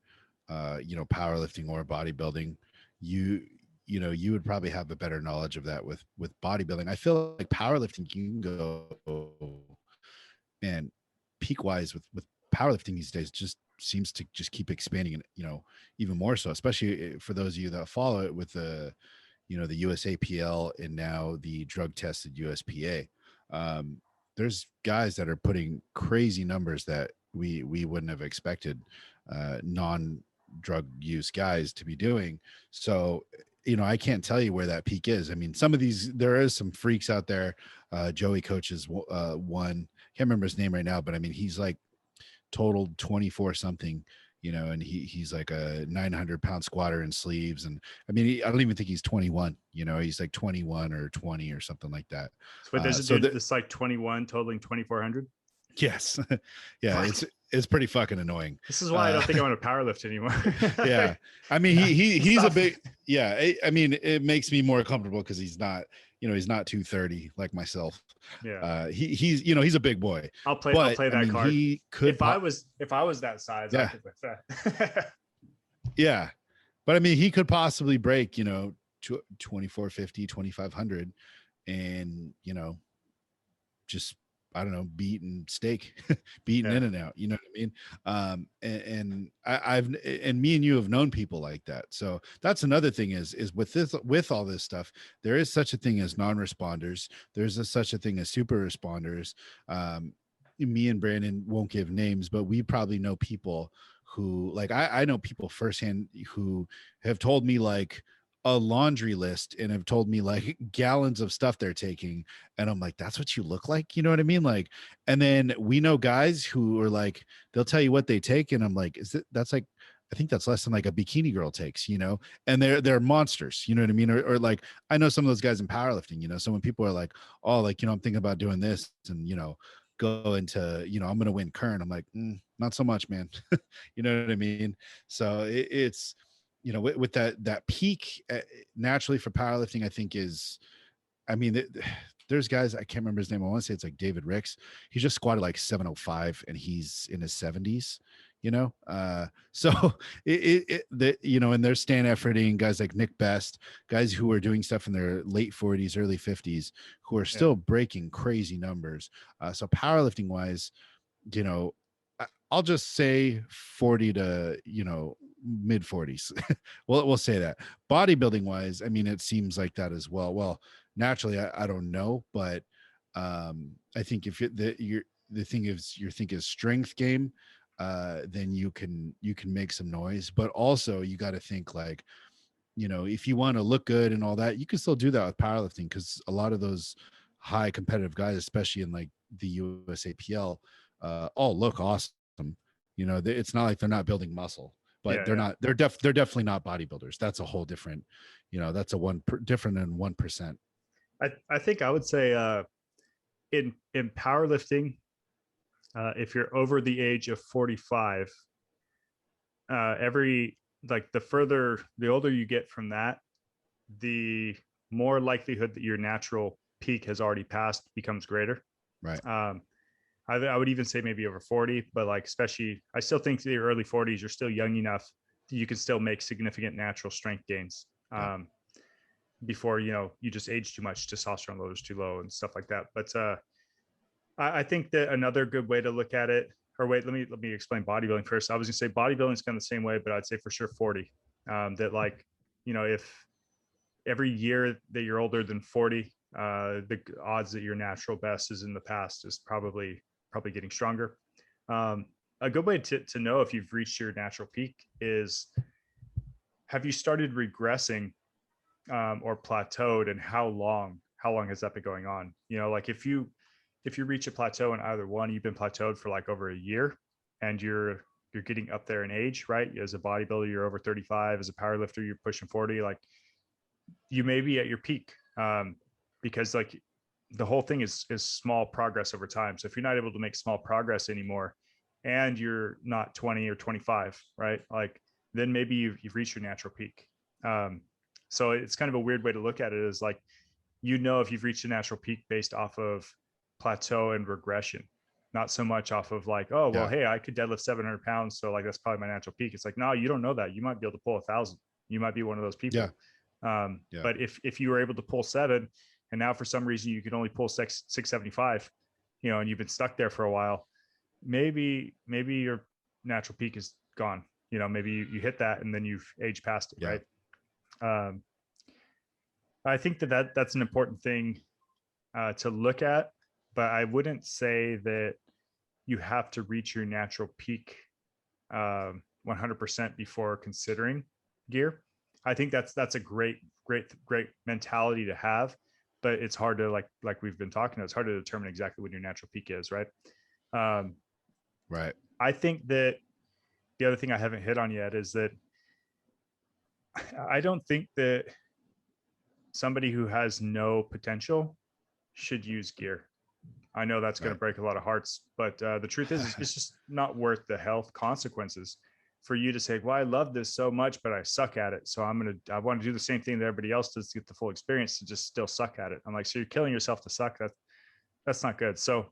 you know, powerlifting or bodybuilding. You know, you would probably have a better knowledge of that with bodybuilding. I feel like powerlifting, you can go, and peak wise with powerlifting these days just seems to just keep expanding, and, you know, even more so, especially for those of you that follow it with the, you know, the USAPL and now the drug tested USPA. There's guys that are putting crazy numbers that we wouldn't have expected non-drug use guys to be doing. So, you know, I can't tell you where that peak is. I mean, some of these, there is some freaks out there. Joey coaches one, can't remember his name right now, but I mean, he's like totaled 24 something, you know, and he's like a 900-pound squatter in sleeves. And I mean, I don't even think he's 21, you know, he's like 21 or 20 or something like that. But there's a dude that's like 21 totaling 2,400. Yes. Yeah. It's pretty fucking annoying. This is why I don't think I want to powerlift anymore. Yeah. I mean, he's a big, yeah. I mean, it makes me more comfortable because he's not, you know, he's not 230 like myself. Yeah. He's, you know, he's a big boy. I'll play that card. He could, if I was that size, yeah. I could lift that. Yeah. But I mean, he could possibly break, you know, 2450, 2500, and, you know, just, I don't know, beaten steak, beaten in and out, you know what I mean? And and me and you have known people like that. So that's another thing is with all this stuff, there is such a thing as non-responders. There's such a thing as super responders. Me and Brandon won't give names, but we probably know people who, like, I know people firsthand who have told me like a laundry list and have told me like gallons of stuff they're taking, and I'm like, that's what you look like, you know what I mean? Like, and then we know guys who are like, they'll tell you what they take, and I'm like, that's like, I think that's less than like a bikini girl takes, you know, and they're monsters, you know what I mean? Or like, I know some of those guys in powerlifting, you know, so when people are like, oh, like, you know, I'm thinking about doing this, and, you know, go into, I'm going to win Kern. I'm like, not so much, man. You know what I mean? So it's, with that peak naturally for powerlifting, I think there's guys, I can't remember his name. I want to say it's like David Ricks. He just squatted like 705 and he's in his 70s, so and they're stand efforting guys like Nick Best, guys who are doing stuff in their late 40s, early 50s, who are still breaking crazy numbers. So powerlifting wise, I'll just say 40 to, mid 40s. We'll say that. Bodybuilding wise, I mean, it seems like that as well. Well, naturally, I don't know, but I think if the thing is your thing is strength game, then you can make some noise. But also you got to think like, if you want to look good and all that, you can still do that with powerlifting, because a lot of those high competitive guys, especially in like the USAPL, all look awesome. It's not like they're not building muscle, but they're definitely not bodybuilders. That's a whole different, that's different than 1%. I think I would say in powerlifting, if you're over the age of 45, the older you get from that, the more likelihood that your natural peak has already passed becomes greater. Right. I would even say maybe over 40, but like, especially, I still think the early 40s, you're still young enough that you can still make significant natural strength gains. Before, you just age too much, testosterone levels too low and stuff like that. But I think that another good way to look at it, or wait, let me explain bodybuilding first. I was gonna say bodybuilding is kind of the same way, but I'd say for sure 40. That like, if every year that you're older than 40, the odds that your natural best is in the past is probably getting stronger. A good way to know if you've reached your natural peak is, have you started regressing or plateaued, and how long has that been going on? Like if you reach a plateau in either one, you've been plateaued for like over a year, and you're getting up there in age, right? As a bodybuilder, you're over 35. As a powerlifter, you're pushing 40. Like, you may be at your peak, because like the whole thing is small progress over time. So if you're not able to make small progress anymore, and you're not 20 or 25, right? Like, then maybe you've reached your natural peak. So it's kind of a weird way to look at it, is like, if you've reached a natural peak based off of plateau and regression, not so much off of like, oh, well, hey, I could deadlift 700 pounds, so like that's probably my natural peak. It's like, no, you don't know that. You might be able to pull 1,000. You might be one of those people. But if you were able to pull 7, and now for some reason you could only pull 675, and you've been stuck there for a while, maybe your natural peak is gone. Maybe you hit that and then you've aged past it, right? I think that's an important thing to look at, but I wouldn't say that you have to reach your natural peak 100% before considering gear. I think that's a great mentality to have, but it's hard to like we've been talking about, it's hard to determine exactly what your natural peak is, right? Right. I think that the other thing I haven't hit on yet is that I don't think that somebody who has no potential should use gear. I know that's going to break a lot of hearts, but the truth is, it's just not worth the health consequences for you to say, well, I love this so much, but I suck at it. So I want to do the same thing that everybody else does to get the full experience, to just still suck at it. I'm like, so you're killing yourself to suck. That's not good. So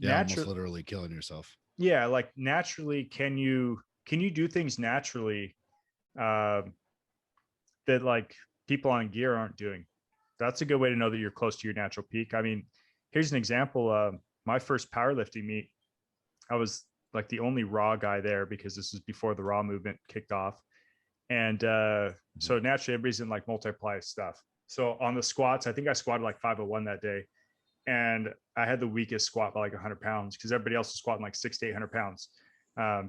almost literally killing yourself. Yeah. Like, naturally, can you do things naturally that like people on gear aren't doing? That's a good way to know that you're close to your natural peak. I mean, here's an example. My first powerlifting meet, I was like the only raw guy there, because this is before the raw movement kicked off. And so naturally everybody's in like multiply stuff. So on the squats, I think I squatted like 501 that day. And I had the weakest squat by like 100 pounds, because everybody else was squatting like 600 to 800 pounds,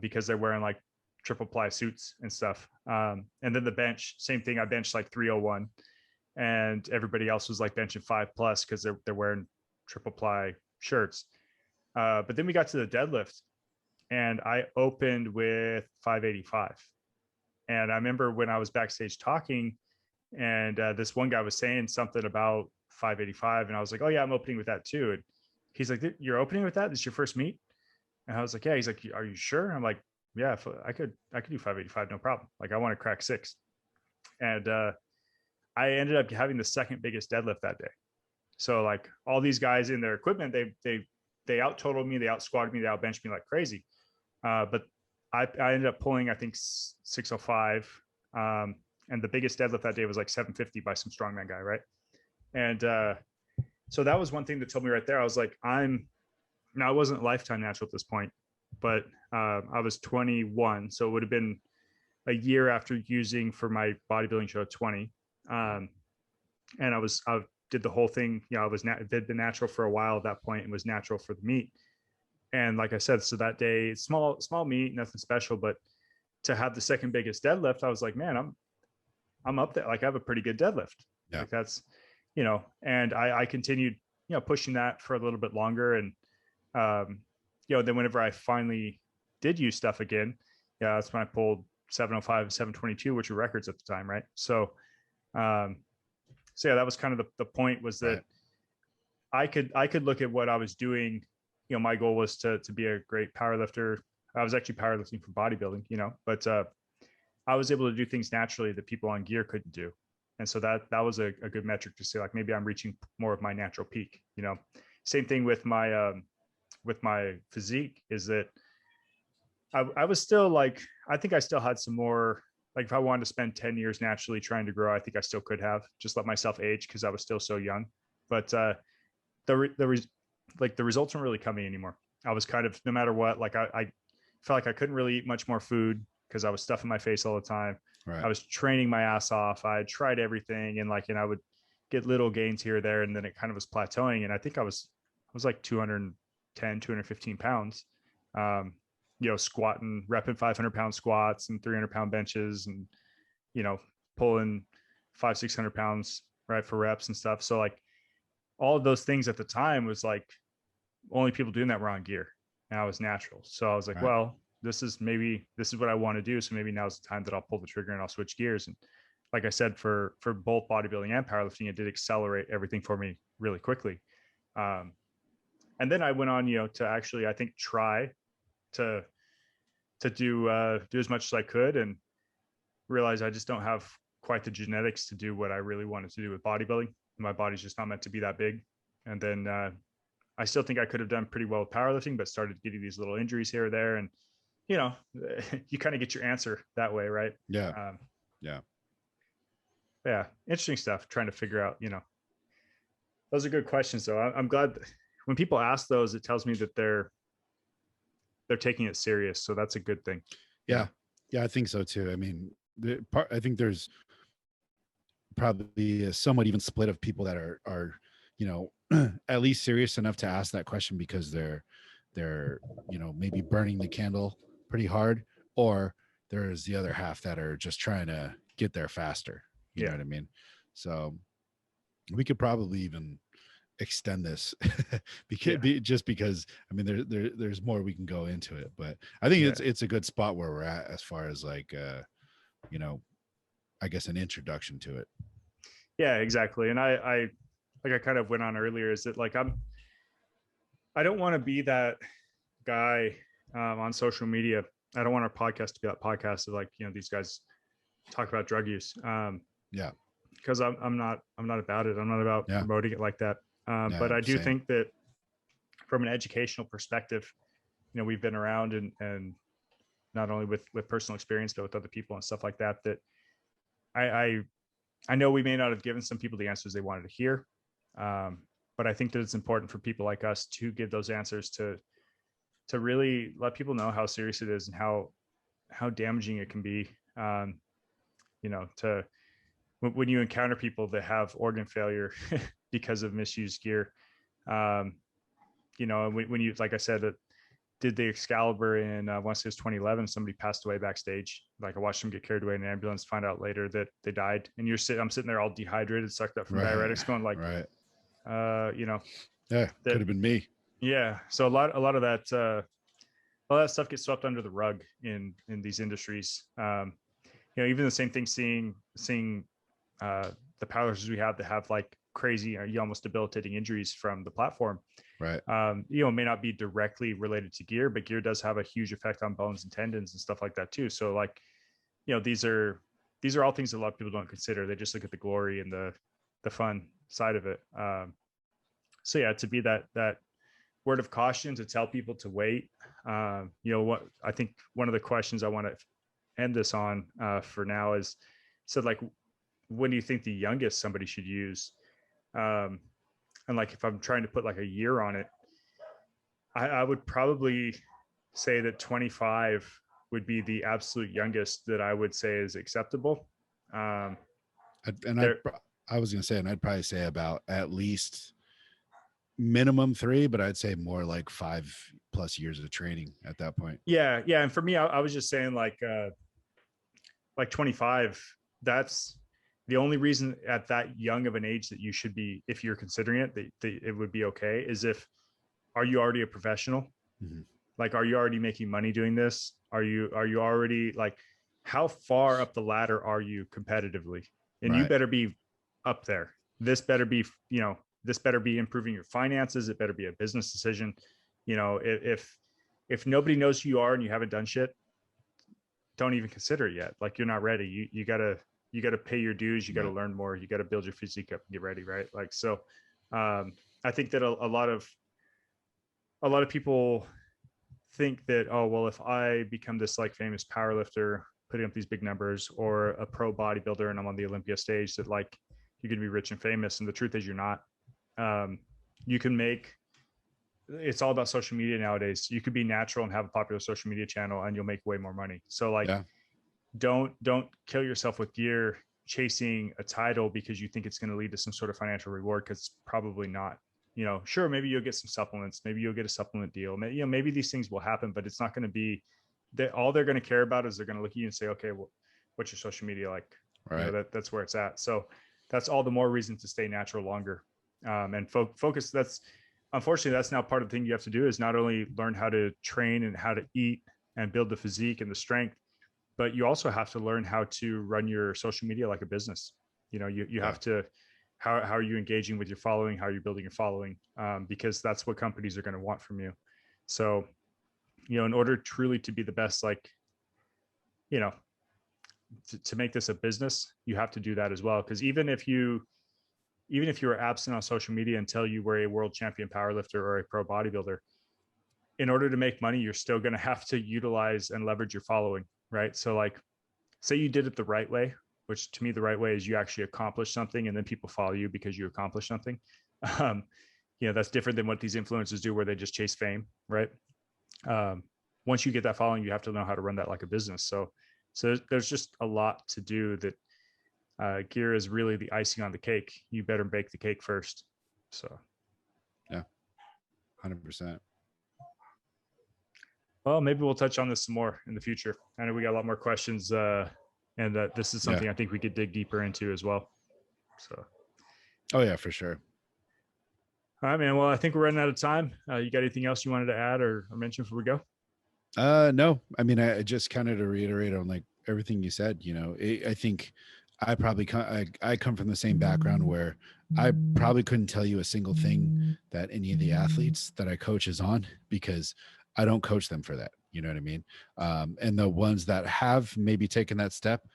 because they're wearing like triple ply suits and stuff. And then the bench, same thing. I benched like 301, and everybody else was like benching 5+, because they're wearing triple ply shirts. But then we got to the deadlift, and I opened with 585. And I remember when I was backstage talking, and this one guy was saying something about 585, and I was like, oh yeah, I'm opening with that too. And he's like, you're opening with that? This is your first meet? And I was like, yeah. He's like, are you sure? I'm like, yeah, I could do 585, no problem. Like I want to crack 6. And I ended up having the second biggest deadlift that day. So like all these guys in their equipment, they out totaled me, they out squatted me, they out benched me like crazy. But I ended up pulling, I think 605. And the biggest deadlift that day was like 750 by some strongman guy. Right. And so that was one thing that told me right there. I was like, now I wasn't lifetime natural at this point, but I was 21. So it would have been a year after using for my bodybuilding show at 20. And I did the whole thing. You know, I was did the natural for a while at that point and was natural for the meet. And like I said, so that day, small meet, nothing special, but to have the second biggest deadlift, I was like, man, I'm up there. Like I have a pretty good deadlift. Yeah. Like that's, you know, and I continued, you know, pushing that for a little bit longer. And, you know, then whenever I finally did use stuff again, yeah, that's when I pulled 705 and 722, which were records at the time. Right. So yeah, that was kind of the point was that I could look at what I was doing. You know, my goal was to be a great power lifter. I was actually powerlifting for bodybuilding, you know, but I was able to do things naturally that people on gear couldn't do. And so that was a good metric to say, like, maybe I'm reaching more of my natural peak, you know. Same thing with my physique is that I was still like, I think I still had some more, like if I wanted to spend 10 years naturally trying to grow, I think I still could have just let myself age because I was still so young. But the results weren't really coming anymore. I was kind of, no matter what, like I felt like I couldn't really eat much more food because I was stuffing my face all the time. Right. I was training my ass off. I had tried everything and I would get little gains here or there. And then it kind of was plateauing. And I think I was like 210, 215 pounds, you know, squatting, repping 500-pound squats and 300-pound benches and, you know, pulling 500-600 pounds, right, for reps and stuff. So like all of those things at the time was like only people doing that were on gear and I was natural. So I was like, well, this is what I want to do. So maybe now's the time that I'll pull the trigger and I'll switch gears. And like I said, for both bodybuilding and powerlifting, it did accelerate everything for me really quickly. And then I went on, you know, to actually, I think, try to do as much as I could and realize I just don't have quite the genetics to do what I really wanted to do with bodybuilding. My body's just not meant to be that big. And then I still think I could have done pretty well with powerlifting, but started getting these little injuries here or there. And, you know, you kind of get your answer that way, right? Yeah. Yeah. Interesting stuff. Trying to figure out, you know, those are good questions though. I'm glad when people ask those, it tells me that they're taking it serious. So that's a good thing. Yeah. Yeah. I think so too. I mean, I think there's probably a somewhat even split of people that are, you know, at least serious enough to ask that question because they're, you know, maybe burning the candle pretty hard, or there's the other half that are just trying to get there faster. You know what I mean? So we could probably even extend this because I mean there's more we can go into it, but I think it's a good spot where we're at as far as like you know, I guess an introduction to it. Yeah, exactly. And I like I kind of went on earlier is that like I don't want to be that guy on social media. I don't want our podcast to be that podcast of like, you know, these guys talk about drug use. Because I'm not about it. I'm not about promoting it like that. But I do think that from an educational perspective, you know, we've been around and not only with personal experience, but with other people and stuff like that, that I know we may not have given some people the answers they wanted to hear. But I think that it's important for people like us to give those answers to really let people know how serious it is and how damaging it can be. You know, when you encounter people that have organ failure because of misused gear, you know, when you, like I said, did the Excalibur in, once it was 2011, somebody passed away backstage. Like I watched them get carried away in an ambulance, find out later that they died. And I'm sitting there all dehydrated, sucked up from diuretics going like, you know, could have been me. Yeah. So a lot of that, all that stuff gets swept under the rug in these industries. You know, even the same thing, seeing the the powerlifters we have that have like crazy or almost debilitating injuries from the platform. Right. You know, it may not be directly related to gear, but gear does have a huge effect on bones and tendons and stuff like that too. So like, you know, these are all things that a lot of people don't consider. They just look at the glory and the fun side of it. So yeah, to be that word of caution, to tell people to wait. You know what, I think one of the questions I want to end this on for now is, so like, when do you think the youngest somebody should use? And like, if I'm trying to put like a year on it, I would probably say that 25 would be the absolute youngest that I would say is acceptable. I was gonna say, and I'd probably say about at least minimum 3, but I'd say more like 5+ years of training at that point. Yeah. And for me, I was just saying like 25, that's the only reason at that young of an age that you should be, if you're considering it, that it would be okay, is if, are you already a professional? Mm-hmm. Like, are you already making money doing this? Are you already like, how far up the ladder are you competitively? And you better be up there. This better be, you know, this better be improving your finances. It better be a business decision. You know, if nobody knows who you are and you haven't done shit, don't even consider it yet. Like, you're not ready. You gotta pay your dues. You gotta learn more. You gotta build your physique up and get ready. Right. Like, so I think that a lot of people think that, oh, well, if I become this like famous powerlifter, putting up these big numbers, or a pro bodybuilder and I'm on the Olympia stage, that like, you're going to be rich and famous. And the truth is, you're not. You can make, it's all about social media nowadays. You could be natural and have a popular social media channel and you'll make way more money. So like, don't kill yourself with gear chasing a title because you think it's going to lead to some sort of financial reward, because it's probably not. You know, sure, maybe you'll get some supplements, maybe you'll get a supplement deal, maybe, you know, maybe these things will happen, but it's not going to be that. All they're going to care about is they're going to look at you and say, okay, well, what's your social media like? Right. You know, that's where it's at. So that's all the more reason to stay natural longer, and focus. That's, unfortunately, that's now part of the thing you have to do, is not only learn how to train and how to eat and build the physique and the strength, but you also have to learn how to run your social media like a business. You know, you have to, how are you engaging with your following? How are you building your following? Because that's what companies are going to want from you. So, you know, in order truly to be the best, like, you know, to make this a business, you have to do that as well. Because even if you were absent on social media until you were a world champion powerlifter or a pro bodybuilder, in order to make money, you're still going to have to utilize and leverage your following, right? So like, say you did it the right way, which to me, the right way is you actually accomplish something and then people follow you because you accomplished something. You know, that's different than what these influencers do, where they just chase fame, right? Once you get that following, you have to know how to run that like a business. So there's just a lot to do that. Gear is really the icing on the cake. You better bake the cake first. So, yeah, 100%. Well, maybe we'll touch on this some more in the future. I know we got a lot more questions, and that this is something I think we could dig deeper into as well. So, oh yeah, for sure. All right, man. Well, I think we're running out of time. You got anything else you wanted to add or mention before we go? No, I mean, I just kind of to reiterate on like everything you said, you know, I think I probably I come from the same background where I probably couldn't tell you a single thing that any of the athletes that I coach is on, because I don't coach them for that. You know what I mean? And the ones that have maybe taken that step,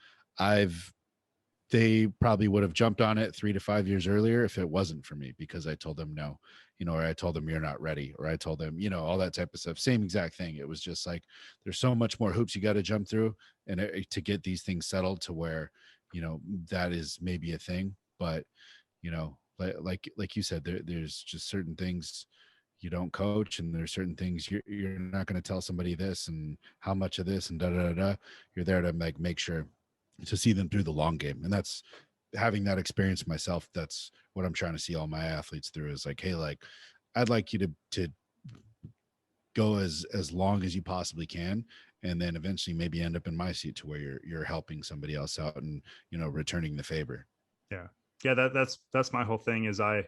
they probably would have jumped on it 3 to 5 years earlier if it wasn't for me, because I told them no, you know, or I told them you're not ready, or I told them, you know, all that type of stuff. Same exact thing. It was just like, there's so much more hoops you got to jump through and to get these things settled to where, you know, that is maybe a thing. But, you know, like you said, there's just certain things you don't coach, and there's certain things you're not going to tell somebody this and how much of this and da da da. You're there to make sure to see them through the long game. And that's, having that experience myself, that's what I'm trying to see all my athletes through, is like, hey, like, I'd like you to go as long as you possibly can, and then eventually maybe end up in my seat to where you're helping somebody else out and, you know, returning the favor. Yeah, that's my whole thing, is I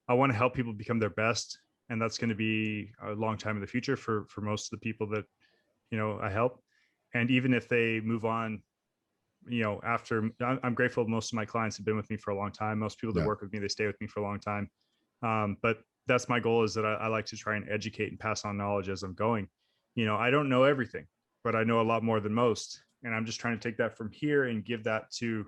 want to help people become their best, and that's going to be a long time in the future for most of the people that, you know, I help. And even if they move on after I'm grateful. Most of my clients have been with me for a long time. Most people that work with me, they stay with me for a long time. But that's my goal, is that I like to try and educate and pass on knowledge as I'm going. I don't know everything, but I know a lot more than most. And I'm just trying to take that from here and give that to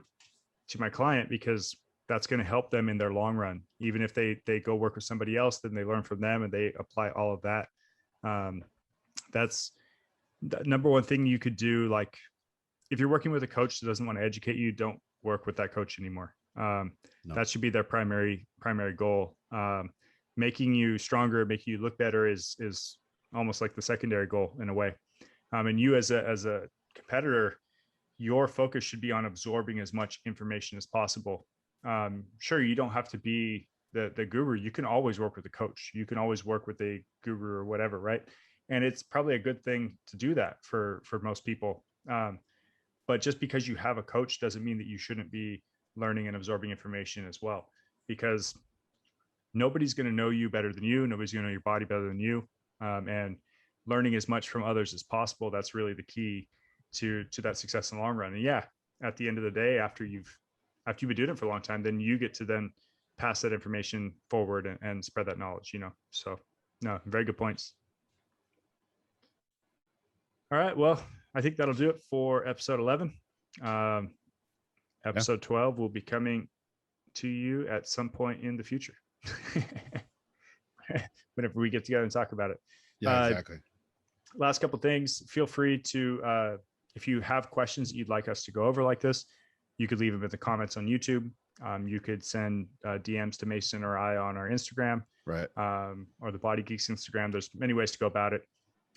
my client, because that's going to help them in their long run. Even if they go work with somebody else, then they learn from them and they apply all of that. That's the number one thing you could do. Like, if you're working with a coach that doesn't want to educate you, don't work with that coach anymore. No. That should be their primary goal. Making you stronger, making you look better is almost like the secondary goal in a way. And you as a competitor, your focus should be on absorbing as much information as possible. Sure, you don't have to be the guru. You can always work with a coach. You can always work with a guru or whatever, right? And it's probably a good thing to do that for most people. But just because you have a coach doesn't mean that you shouldn't be learning and absorbing information as well, because nobody's going to know you better than you. Nobody's going to know your body better than you. And learning as much from others as possible, that's really the key to that success in the long run. And yeah, at the end of the day, after you've been doing it for a long time, then you get to then pass that information forward and spread that knowledge, So no, very good points. All right. Well, I think that'll do it for episode 11. Episode 12 will be coming to you at some point in the future. Whenever we get together and talk about it. Yeah, exactly. Last couple of things. Feel free to, if you have questions that you'd like us to go over like this, you could leave them in the comments on YouTube. You could send DMs to Mason or I on our Instagram, right? Or the Body Geeks Instagram. There's many ways to go about it.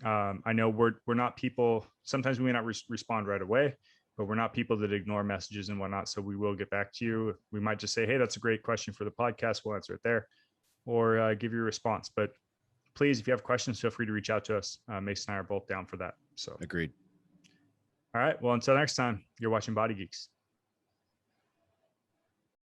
I know we're not people. Sometimes we may not respond right away, but we're not people that ignore messages and whatnot. So we will get back to you. We might just say, hey, that's a great question for the podcast. We'll answer it there, or give you a response. But please, if you have questions, feel free to reach out to us. Mason and I are both down for that. So agreed. All right. Well, until next time, you're watching Body Geeks.